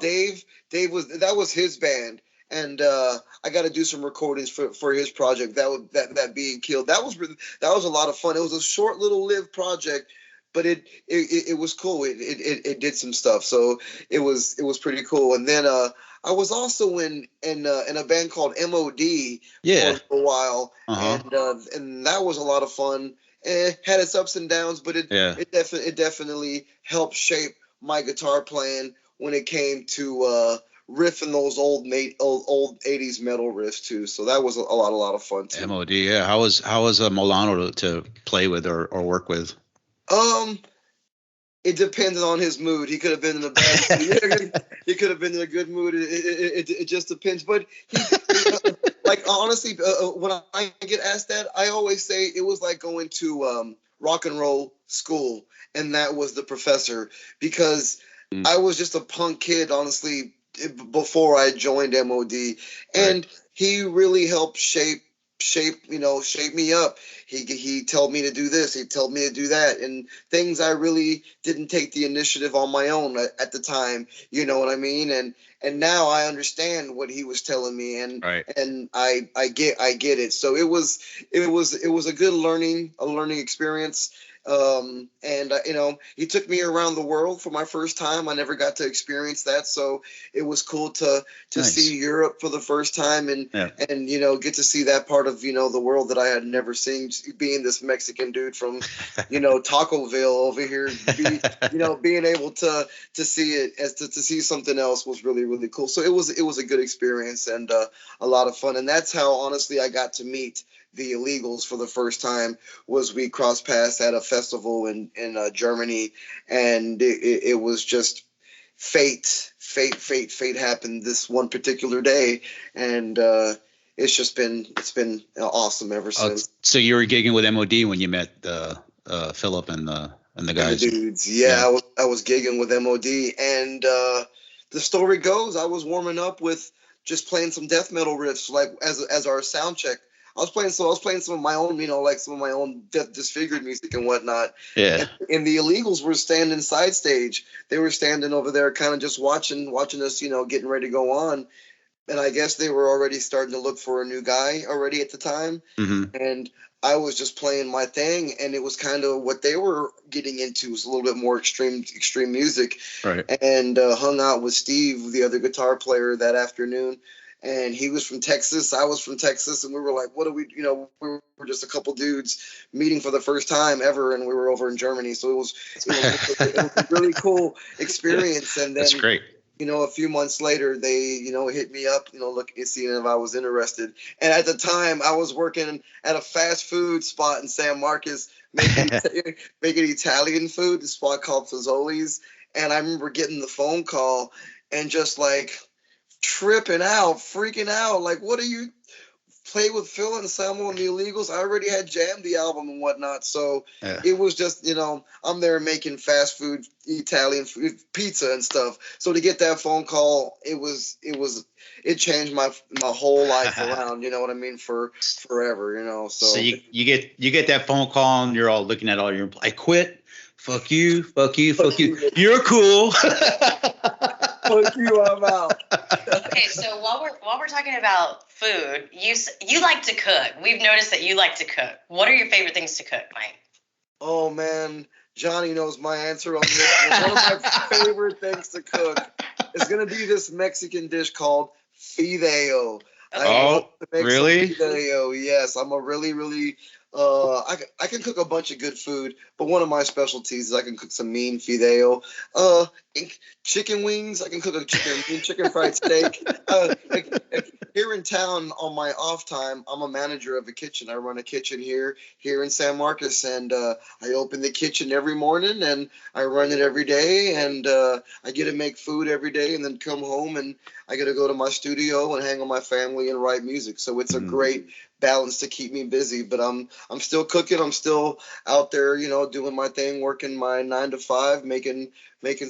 Dave that was his band. And I got to do some recordings for his project. That Being Killed. That was a lot of fun. It was a short little lived project, but it was cool. It did some stuff, so it was pretty cool. And then I was also in a band called MOD for a while, and that was a lot of fun. It had its ups and downs, but it definitely helped shape my guitar playing when it came to riffing those old 80s metal riffs too. So that was a lot of fun too. MOD, yeah. How was Milano to play with or work with? It depended on his mood. He could have been in a bad mood. He could have been in a good mood. It just depends. But like honestly, when I get asked that, I always say it was like going to rock and roll school, and that was the professor, because I was just a punk kid, honestly, before I joined MOD, and he really helped shape me up. He told me to do this, he told me to do that, and things I really didn't take the initiative on my own at the time. You know what I mean? And now I understand what he was telling me, and I get it. So it was a good learning experience. He took me around the world for my first time. I never got to experience that, so it was cool to see Europe for the first time and get to see that part of the world that I had never seen. Being this Mexican dude from Tacoville over here, being able to see it to see something else was really, really cool. So it was a good experience and a lot of fun, and that's how honestly I got to meet the Illegals for the first time. Was we crossed paths at a festival in Germany, and it was just fate happened this one particular day, and it's been awesome ever since. So you were gigging with MOD when you met Philip and the guys. The dudes, I was gigging with MOD, and the story goes I was warming up with just playing some death metal riffs, like as our sound check. I was playing some of my own, like some of my own Disfigured music and whatnot. Yeah. And the Illegals were standing side stage. They were standing over there, kind of just watching us, getting ready to go on. And I guess they were already starting to look for a new guy already at the time. Mm-hmm. And I was just playing my thing, and it was kind of what they were getting into, was a little bit more extreme music. Right. And hung out with Steve, the other guitar player, that afternoon. And he was from Texas, I was from Texas, and we were like, what do we, we were just a couple dudes meeting for the first time ever, and we were over in Germany. So it was a really cool experience. And then, that's great. A few months later, they, hit me up, seeing if I was interested. And at the time, I was working at a fast food spot in San Marcos, making Italian food, a spot called Fazoli's. And I remember getting the phone call and just like, tripping out, freaking out, like, what are you played with Phil and Anselmo and the Illegals. I already had jammed the album and whatnot. So Yeah. it was just, I'm there making fast food, Italian food, pizza and stuff. So to get that phone call, it changed my whole life around, you know what I mean, for forever, so. So you get that phone call and you're all looking at all your, I quit. Fuck you. You're cool. Fuck you, I'm out. Okay, so while we're talking about food, you like to cook. We've noticed that you like to cook. What are your favorite things to cook, Mike? Oh man, Johnny knows my answer on this one. One of my favorite things to cook is gonna be this Mexican dish called fideo. I love to make really? some fideo. Yes, I'm a really, really. I can cook a bunch of good food, but one of my specialties is I can cook some mean fideo. Chicken wings. I can cook a chicken fried steak. Here in town on my off time, I'm a manager of a kitchen. I run a kitchen here in San Marcos, and I open the kitchen every morning and I run it every day, and I get to make food every day, and then come home and I get to go to my studio and hang with my family and write music. So it's a great balance to keep me busy, but I'm still cooking. I'm still out there, doing my thing, working my 9 to 5, making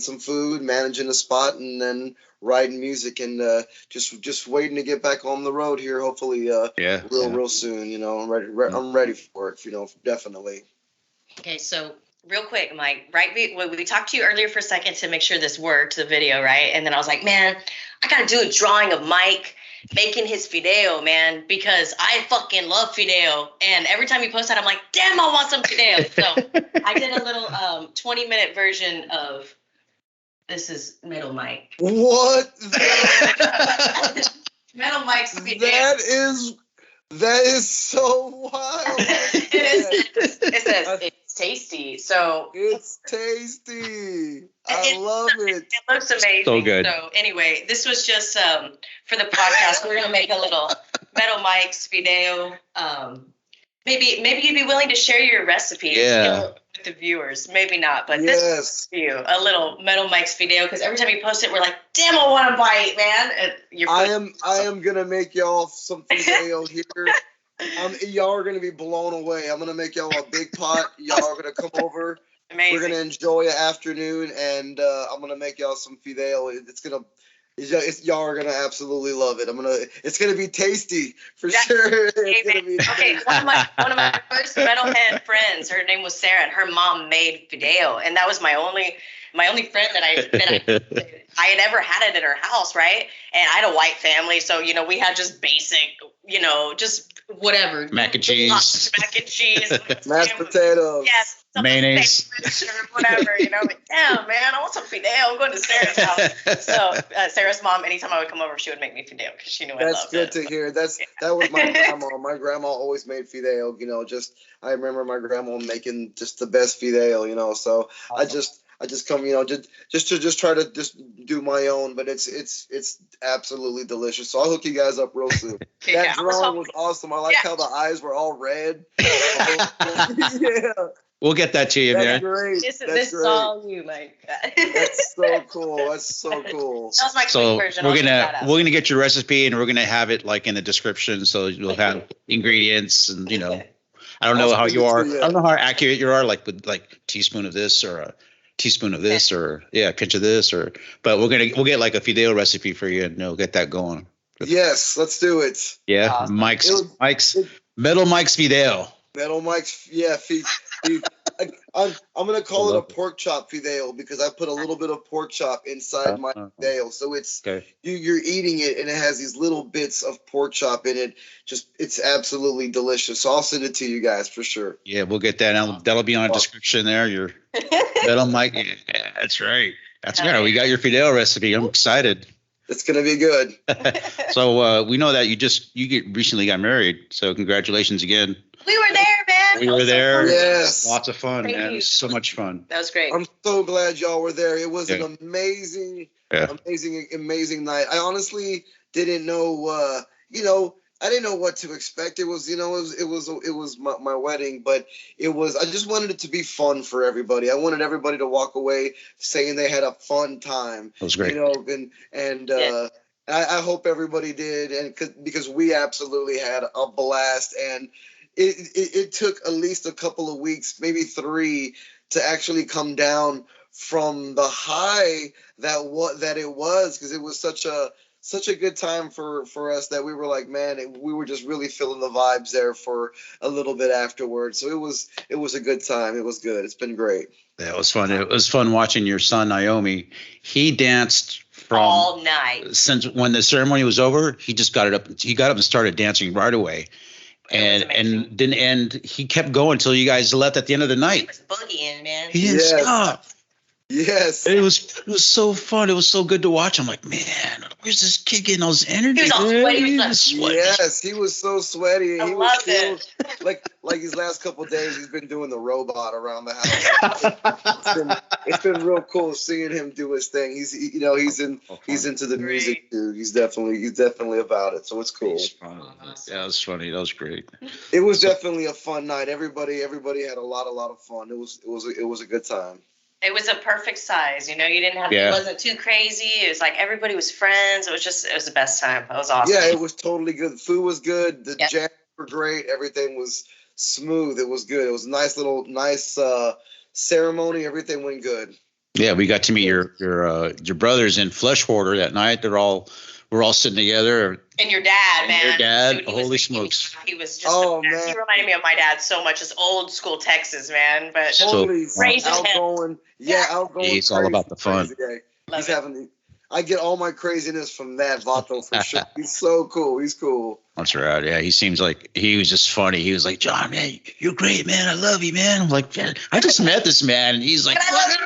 some food, managing a spot, and then writing music, and just waiting to get back on the road here. Hopefully, real soon. I'm ready for it. Definitely. Okay, so real quick, Mike. Right, we talked to you earlier for a second to make sure this worked, the video, right? And then I was like, man, I gotta do a drawing of Mike making his fideo, man, because I fucking love fideo. And every time you post that, I'm like, damn, I want some fideo. So I did a little 20-minute version of this is Metal Mike. What? Metal Mike's fideo. That is so wild. It says it's tasty. So it's tasty. I love it. It looks amazing. So good. So anyway, this was just for the podcast. We're gonna make a little Metal Mike's fideo. Maybe you'd be willing to share your recipe with the viewers. Maybe not, but this is for you, a little Metal Mike's fideo, because every time you post it, we're like, damn, I want to bite, man. I am gonna make y'all some fideo here. Y'all are gonna be blown away. I'm gonna make y'all a big pot. Y'all are gonna come over. Amazing. We're gonna enjoy an afternoon, and I'm gonna make y'all some fideo. Y'all are gonna absolutely love it. It's gonna be tasty for sure. Okay, one of my first metalhead friends, her name was Sarah, and her mom made fideo, and that was my only friend that I had ever had it at her house, right? And I had a white family, so we had just basic, just whatever, mac and cheese, mashed potatoes, yes. Mayonnaise, or whatever, like, damn, man, I want some fideo. I'm going to Sarah's house. So Sarah's mom, anytime I would come over, she would make me fideo because she knew I loved it. That's good to hear. That was my grandma. My grandma always made fideo. I remember my grandma making just the best fideo. So awesome. I just come, just to try to just do my own, but it's absolutely delicious. So I'll hook you guys up real soon. That drawing was awesome. I like how the eyes were all red. Yeah. We'll get that to you, man. Great. This is all you, Mike. That's so cool. That's so cool. That was my quick version. We're gonna get your recipe, and we're gonna have it like in the description, so you'll have ingredients, and I don't know how you are. I don't know how accurate you are, like with teaspoon of this or a teaspoon of this or a pinch of this but we'll get like a fideo recipe for you, and we'll get that going. Yes, let's do it. Yeah, awesome. Mike's Metal Mike's fideo. Metal Mike's, I'm gonna call it a pork chop fideo because I put a little bit of pork chop inside my fideo, so it's you're eating it and it has these little bits of pork chop in it. It's absolutely delicious. So I'll send it to you guys for sure. Yeah, we'll get that. That'll be on the description there. Your Metal Mike. Yeah, that's right. That's right. We got your fideo recipe. I'm excited. It's gonna be good. So we know that you recently got married. So congratulations again. We were there, man. We were there. Yes. Lots of fun, man. It was so much fun. That was great. I'm so glad y'all were there. It was an amazing night. I honestly didn't know, I didn't know what to expect. It was, it was my wedding, but I just wanted it to be fun for everybody. I wanted everybody to walk away saying they had a fun time. It was great. And I hope everybody did, and because we absolutely had a blast, and it took at least a couple of weeks, maybe 3, to actually come down from the high that it was, because it was such a good time for us that we were like, man, we were just really feeling the vibes there for a little bit afterwards. So it was a good time. It was good. It's been great. That was fun. It was fun watching your son Naomi. He danced from all night. Since when the ceremony was over. He just got it up. He got up and started dancing right away, and didn't end. He kept going until you guys left at the end of the He night. was boogieing, man. He didn't stop. Yes. It was so fun. It was so good to watch. I'm like, man, where's this kid getting all his energy? He was all sweaty. He was sweaty. Yes, he was so sweaty. I He loved was it. like his last couple of days, he's been doing the robot around the house. It's been real cool seeing him do his thing. He's into the music too. He's definitely about it. So it's cool. Yeah, that was funny. That was great. It was definitely a fun night. Everybody had a lot of fun. It was a good time. It was a perfect size. You didn't have. Yeah. It wasn't too crazy. It was like everybody was friends. It was the best time. It was awesome. Yeah, it was totally good. The food was good. The jams were great. Everything was smooth. It was good. It was a nice ceremony. Everything went good. Yeah, we got to meet your brothers in Flesh Hoarder that night. We're all sitting together. And your dad, man. Your dad, Dude, holy smokes. He was just Oh, man. He reminded me of my dad so much. It's old school Texas, man. But Totally crazy outgoing. Yeah, outgoing. He's all about the fun. He's having. I get all my craziness from that Vato for sure. He's so cool. He's cool. That's right. Yeah, he seems like he was just funny. He was like, John, man, you're great, man. I love you, man. I'm like, man, I just met this man, and he's like, I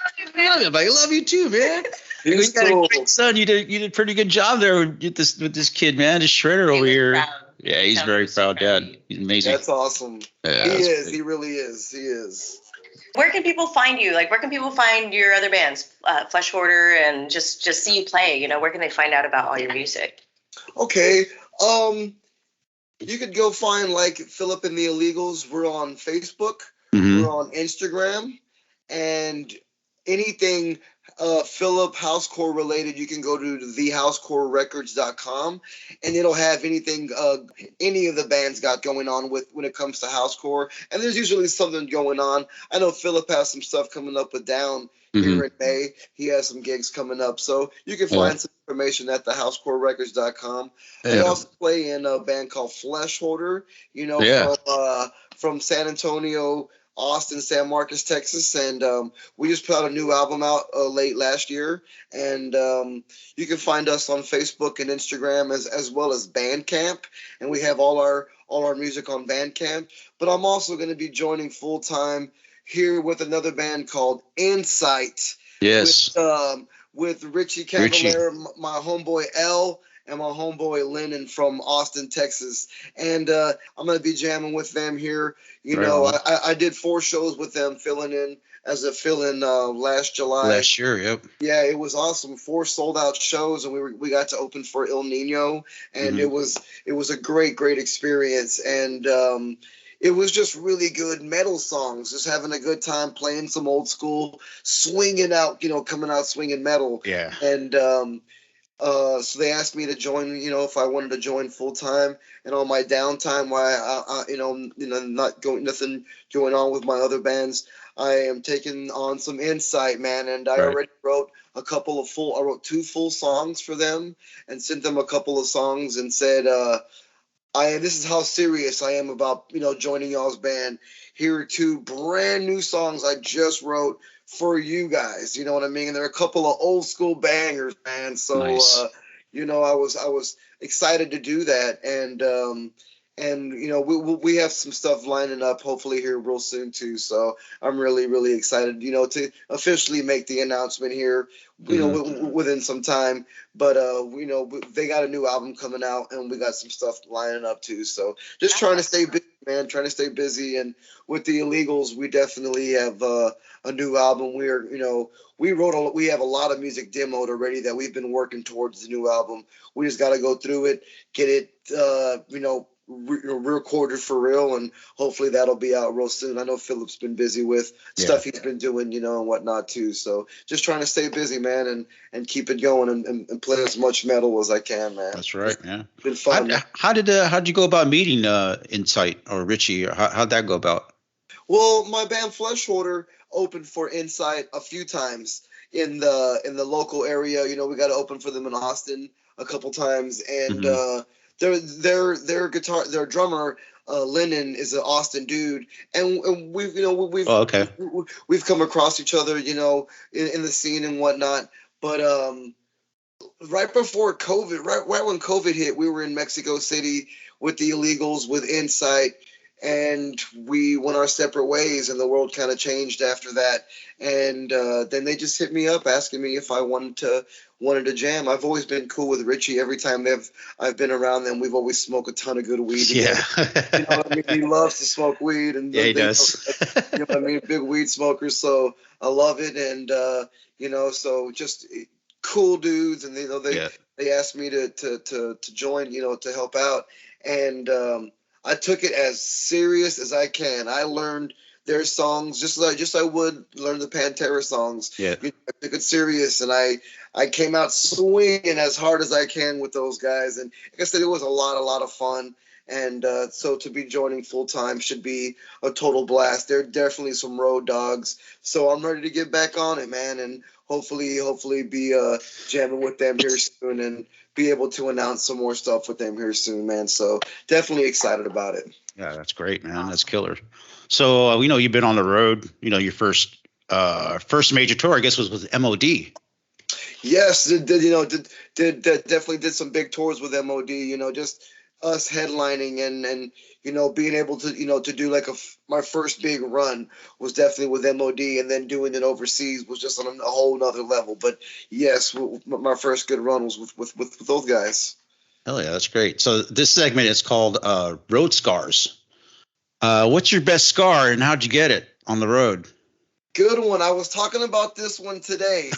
love you too, man. He's got cool. a great son. You did a pretty good job there with this kid, man. This shredder over here. Proud. Yeah, he's very proud dad. He's amazing. That's awesome. Yeah, he that's is. great. He really is. He is. Where can people find you? Like, where can people find your other bands, Flesh Hoarder, and just see you play? Where can they find out about all your music? Okay. You could go find like Philip and the Illegals. We're on Facebook. Mhm. We're on Instagram, and anything Philip Housecore related, you can go to thehousecorerecords.com, and it'll have anything any of the bands got going on with when it comes to housecore. And there's usually something going on. I know Philip has some stuff coming up with Down here in May. He has some gigs coming up, so you can find some information at thehousecorerecords.com. I also play in a band called Flesh Hoarder, from San Antonio, Austin, San Marcos, Texas, and we just put out a new album out late last year, and you can find us on Facebook and Instagram as well as Bandcamp, and we have all our music on Bandcamp. But I'm also going to be joining full time here with another band called Incite. Yes. With Richie Cavallera, my homeboy L, and my homeboy Lennon from Austin, Texas. And I'm going to be jamming with them here. I did 4 shows with them filling in as a fill-in last July. Last year, yep. Yeah, it was awesome. 4 sold-out shows, and we got to open for El Nino, and it was a great experience. And it was just really good metal songs, just having a good time playing some old school, swinging out, coming out swinging metal. Yeah. And so they asked me to join, if I wanted to join full time, and on my downtime, while not nothing going on with my other bands, I am taking on some Incite, man. And I already wrote I wrote 2 full songs for them and sent them a couple of songs and said, this is how serious I am about, joining y'all's band. Here are 2 brand new songs I just wrote for you guys. You know what I mean? And they're a couple of old school bangers, man. So, nice. I was excited to do that. And we have some stuff lining up hopefully here real soon too. So I'm really, really excited, to officially make the announcement here, within some time. But, they got a new album coming out, and we got some stuff lining up too. So just trying to stay busy, man, trying to stay busy. And with the Illegals, we definitely have a new album. We have a lot of music demoed already that we've been working towards the new album. We just got to go through it, get it, recorded for real, and hopefully that'll be out real soon. I know Philip's been busy with stuff he's been doing, you know, and whatnot too. So just trying to stay busy, man, and keep it going and play as much metal as I can, man. That's right, man. It's been fun. How'd you go about meeting Incite or Richie? Or how'd that go about? Well, my band Hoarder opened for Incite a few times in the local area. You know, we got to open for them in Austin a couple times, and their drummer Lennon is an Austin dude, and we've come across each other, you know, in the scene and whatnot. But right before COVID, right when COVID hit, we were in Mexico City with the Illegals, with Incite. And we went our separate ways, and the world kind of changed after that. And then they just hit me up asking me if I wanted to jam. I've always been cool with Richie. Every time I've been around them, we've always smoked a ton of good weed together. You know what I mean? He loves to smoke weed, and he does. You know what I mean? Big weed smoker, so I love it. And you know, so just cool dudes, and they asked me to join, you know, to help out, and I took it as serious as I can. I learned their songs just like I would learn the Pantera songs. Yeah, you know, I took it serious, and I came out swinging as hard as I can with those guys. And like I said, it was a lot of fun. And so to be joining full time should be a total blast. They're definitely some road dogs. So I'm ready to get back on it, man, and hopefully be jamming with them here soon, and be able to announce some more stuff with them here soon, man. So definitely excited about it. Yeah, that's great, man. That's killer. So we know you've been on the road. You know, your first major tour, I guess, was with MOD. Yes, definitely did some big tours with MOD. You know, just us headlining and you know, being able to, you know, to do like my first big run was definitely with MOD, and then doing it overseas was just on a whole nother level. But yes, my first good run was with those guys. Hell yeah, that's great. So this segment is called Road Scars. What's your best scar, and how'd you get it on the road? Good one. I was talking about this one today,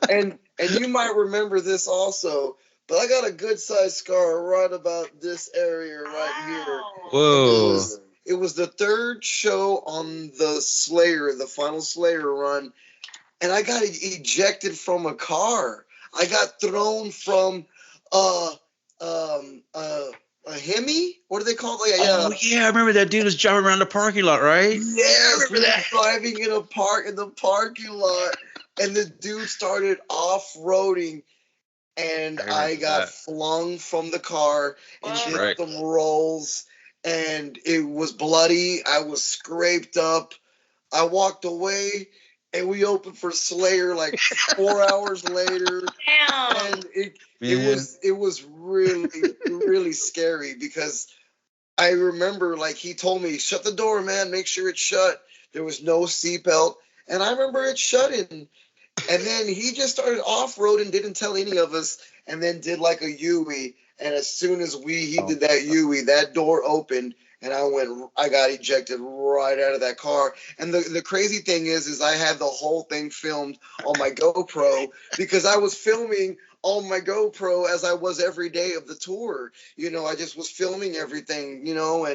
and you might remember this also. But I got a good sized scar right about this area right here. Whoa. It was the third show on the final Slayer run, and I got ejected from a car. I got thrown from a Hemi? What do they call it? Oh yeah, I remember that dude was driving around the parking lot, right? Yeah, I remember that. Driving in the parking lot, and the dude started off-roading. And I got flung from the car and did some rolls, and it was bloody. I was scraped up. I walked away, and we opened for Slayer like 4 hours later. Damn. And it was really scary, because I remember, like, he told me, shut the door, man, make sure it's shut. There was no seatbelt, and I remember it shutting. And then he just started off-roading, didn't tell any of us, and then did like a U-ey. And as soon as he did that U-ey, that door opened, and I got ejected right out of that car. And the crazy thing is I had the whole thing filmed on my GoPro, because I was filming on my GoPro as I was every day of the tour. You know, I just was filming everything, you know,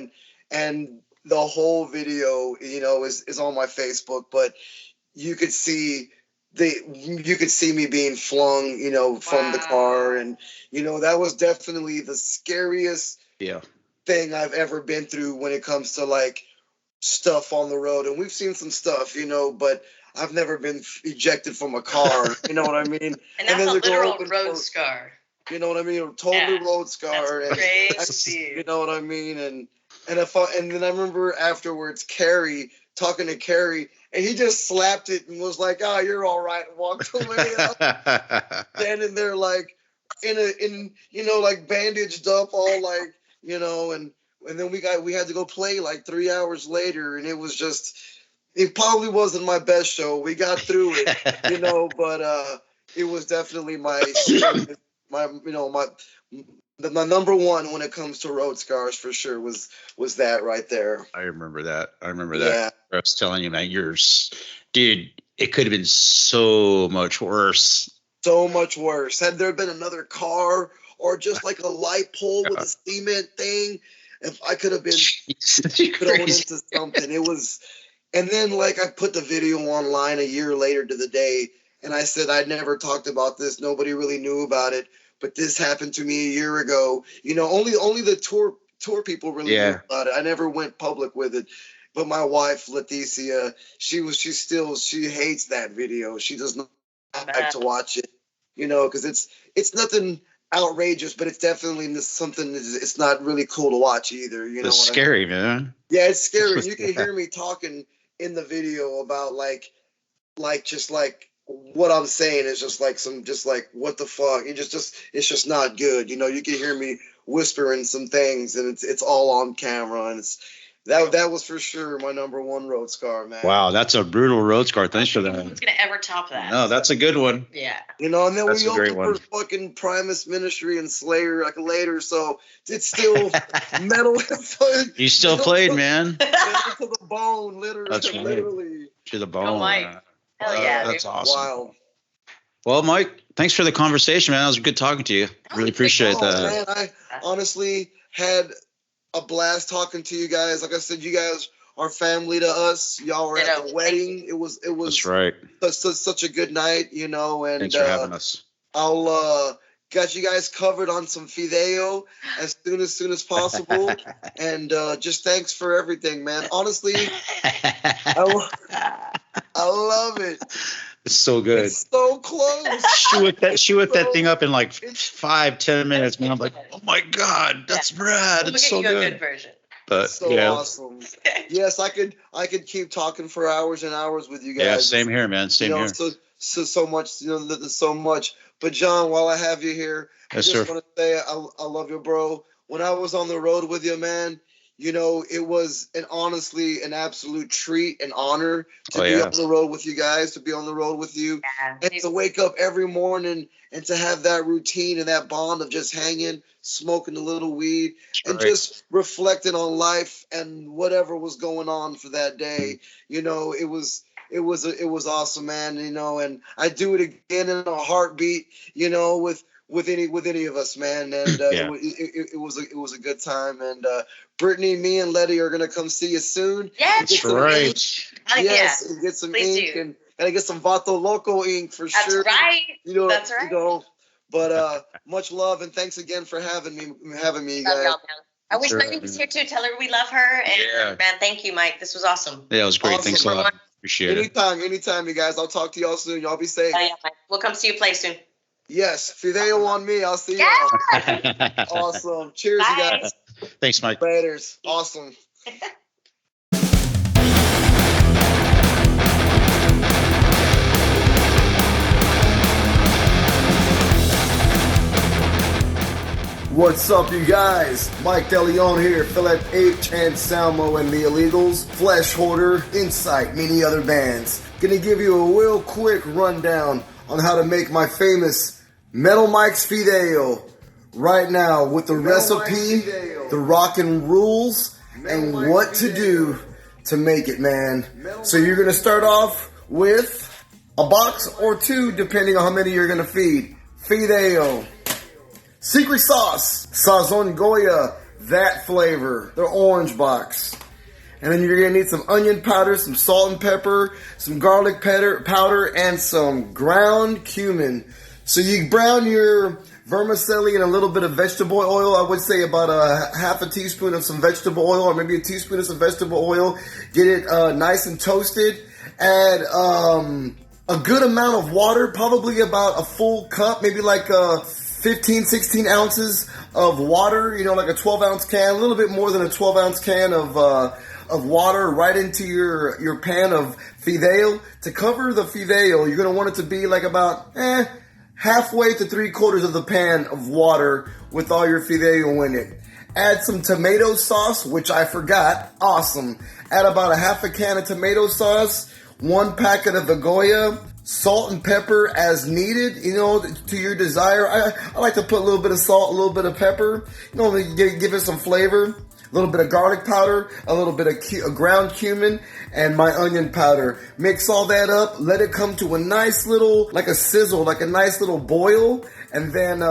and the whole video, you know, is on my Facebook, but you could see me being flung, you know, from the car. And, you know, that was definitely the scariest thing I've ever been through when it comes to like stuff on the road. And we've seen some stuff, you know, but I've never been ejected from a car. You know what I mean? And that's a literal road scar. You know what I mean? A total road scar. That's crazy. You know what I mean? And then I remember afterwards, talking to Carrie, and he just slapped it and was like, "Oh, you're all right," and walked away. Standing there like in you know, like bandaged up, all like, you know, and then we had to go play like 3 hours later, and it probably wasn't my best show. We got through it, you know, but it was definitely my number one when it comes to road scars, for sure, was that right there. I remember that. Yeah. I was telling you, man, dude, it could have been so much worse. So much worse. Had there been another car or just like a light pole with a cement thing. If I could have been Jesus, thrown crazy. into something, it was. And then like I put the video online a year later to the day, and I said I'd never talked about this. Nobody really knew about it, but this happened to me a year ago. You know, only the tour people really knew about it. I never went public with it. But my wife, Leticia, she hates that video. She does not like to watch it, you know, because it's nothing outrageous, but it's definitely something. It's not really cool to watch either. You know, It's scary, man. Yeah, it's scary. You can hear me talking in the video about like just like what I'm saying is just like what the fuck. It's just not good. You know, you can hear me whispering some things, and it's all on camera, and that was for sure my number one road scar, man. Wow, that's a brutal road scar. Thanks for that. Who's gonna ever top that? No, that's a good one. Yeah. You know, and then That's we a great opened for fucking Primus Ministry and Slayer like later, so it's still metal. You still played, man. To the bone, literally. That's right. Literally. To the bone. Oh, Mike. Hell yeah, That's dude. awesome. Wild. Well, Mike, thanks for the conversation, man. It was good talking to you. Really appreciate that. Man, I honestly had a blast talking to you guys. Like I said, you guys are family to us. Y'all were at the wedding. It was That's right. such a good night, you know. And Thanks for having us. I'll got you guys covered on some fideo as soon as possible. And just thanks for everything, man. Honestly, I love it. It's so good. It's so close. She whipped that thing up in like 5-10 minutes, man. I'm like, oh my God, that's rad. We'll It's get so you a good. good version. But So yeah. awesome. Yes, I could keep talking for hours and hours with you guys. Yeah, same here, man. Same here. So much, you know, so much. But John, while I have you here, Yes, I just sir. want to say I love you, bro. When I was on the road with you, man, you know, it was honestly an absolute treat and honor to be on the road with you guys, to be on the road with you, and to wake up every morning and to have that routine and that bond of just hanging, smoking a little weed, and just reflecting on life and whatever was going on for that day. You know, it was awesome, man. You know, and I do it again in a heartbeat. You know, with any of us, man. And it was a good time. And Brittany, me, and Letty are gonna come see you soon. Yes, That's right. Yes, and get some ink and gotta get some Vato Loco ink for sure. That's right. You know, That's right. You know, but much love and thanks again for having me, you Love guys. y'all, man. I wish Letty was here too. Tell her we love her. And man, thank you, Mike. This was awesome. Yeah, it was great. Awesome. Thanks a lot. Appreciate it. Anytime, you guys. I'll talk to y'all soon. Y'all be safe. Oh, yeah, Mike. We'll come see you play soon. Yes, Fideo on me. I'll see y'all. Awesome. Cheers, Bye. you guys. Thanks, Mike. Laters. Awesome. What's up, you guys? Mike DeLeon here, Philip H. Anselmo and the Illegals, Flesh Hoarder, Incite, many other bands. Gonna give you a real quick rundown on how to make my famous Metal Mike's Fideo right now with the recipe, the rockin' rules, and what to do to make it, man. So you're gonna start off with a box or two, depending on how many you're gonna feed. Fideo. Secret sauce, Sazon Goya, that flavor, the orange box. And then you're gonna need some onion powder, some salt and pepper, some garlic powder, and some ground cumin. So you brown your vermicelli in a little bit of vegetable oil. I would say about a half a teaspoon of some vegetable oil, or maybe a teaspoon of some vegetable oil. Get it nice and toasted. Add a good amount of water, probably about a full cup, maybe like 15, 16 ounces of water, you know, like a 12-ounce can, a little bit more than a 12-ounce can of water right into your pan of fideo. To cover the fideo, you're going to want it to be like about halfway to 3/4 of the pan of water with all your fideo in it. Add some tomato sauce, which I forgot. Awesome. Add about a half a can of tomato sauce, 1 packet of the Goya, salt and pepper as needed, you know, to your desire. I like to put a little bit of salt, a little bit of pepper, you know, to give it some flavor. a little bit of garlic powder, a little bit of ground cumin, and my onion powder. Mix all that up, let it come to a nice little, like a sizzle, like a nice little boil, and then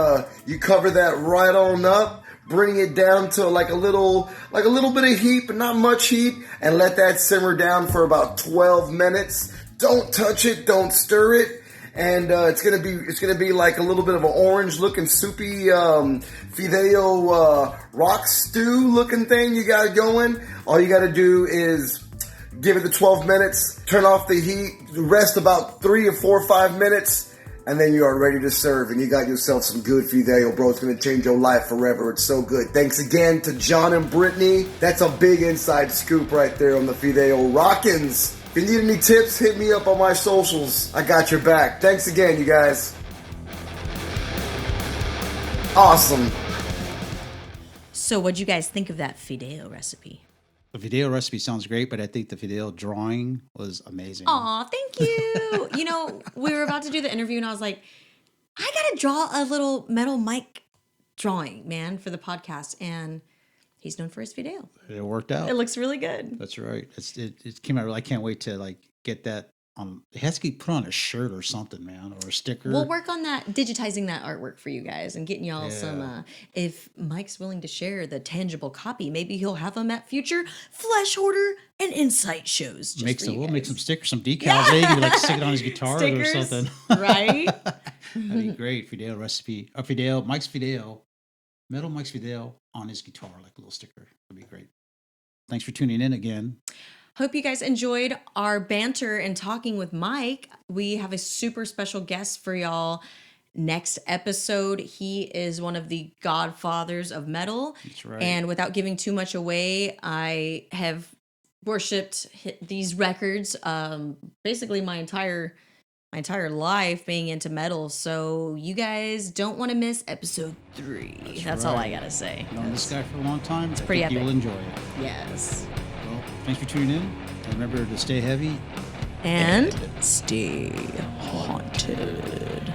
you cover that right on up. Bring it down to like a little bit of heat, but not much heat, and let that simmer down for about 12 minutes. Don't touch it, don't stir it, and it's gonna be like a little bit of an orange-looking soupy fideo rock stew looking thing you got going. All you got to do is give it the 12 minutes, turn off the heat, rest about 3 or 4 or 5 minutes. And then you are ready to serve, and you got yourself some good fideo, bro. It's going to change your life forever. It's so good. Thanks again to John and Brittany. That's a big inside scoop right there on the fideo rockins. If you need any tips, hit me up on my socials. I got your back. Thanks again, you guys. Awesome. So what'd you guys think of that fideo recipe? The fideo recipe sounds great, but I think the fideo drawing was amazing. Aw, thank you. You know, we were about to do the interview, and I was like, I gotta draw a little Metal Mike drawing, man, for the podcast. And he's known for his fideo. It worked out. It looks really good. That's right. It came out. I can't wait to like get that on. It has to be put on a shirt or something, man, or a sticker. We'll work on that, digitizing that artwork for you guys and getting y'all some. If Mike's willing to share the tangible copy, maybe he'll have them at future Flesh Hoarder and Incite shows. We'll make some stickers, some decals. Maybe like stick it on his guitar Stickers, or something. Right? That'd be great. Fideo recipe. Mike's fideo. Metal Mike's fideo on his guitar, like a little sticker. That'd be great. Thanks for tuning in again. Hope you guys enjoyed our banter and talking with Mike. We have a super special guest for y'all next episode. He is one of the godfathers of metal. That's right. And without giving too much away, I have worshipped these records basically my entire life being into metal. So you guys don't want to miss episode 3. That's all I gotta say. Known this guy for a long time. It's pretty epic. You'll enjoy it. Yes. Well, thanks for tuning in. And remember to stay heavy And stay haunted.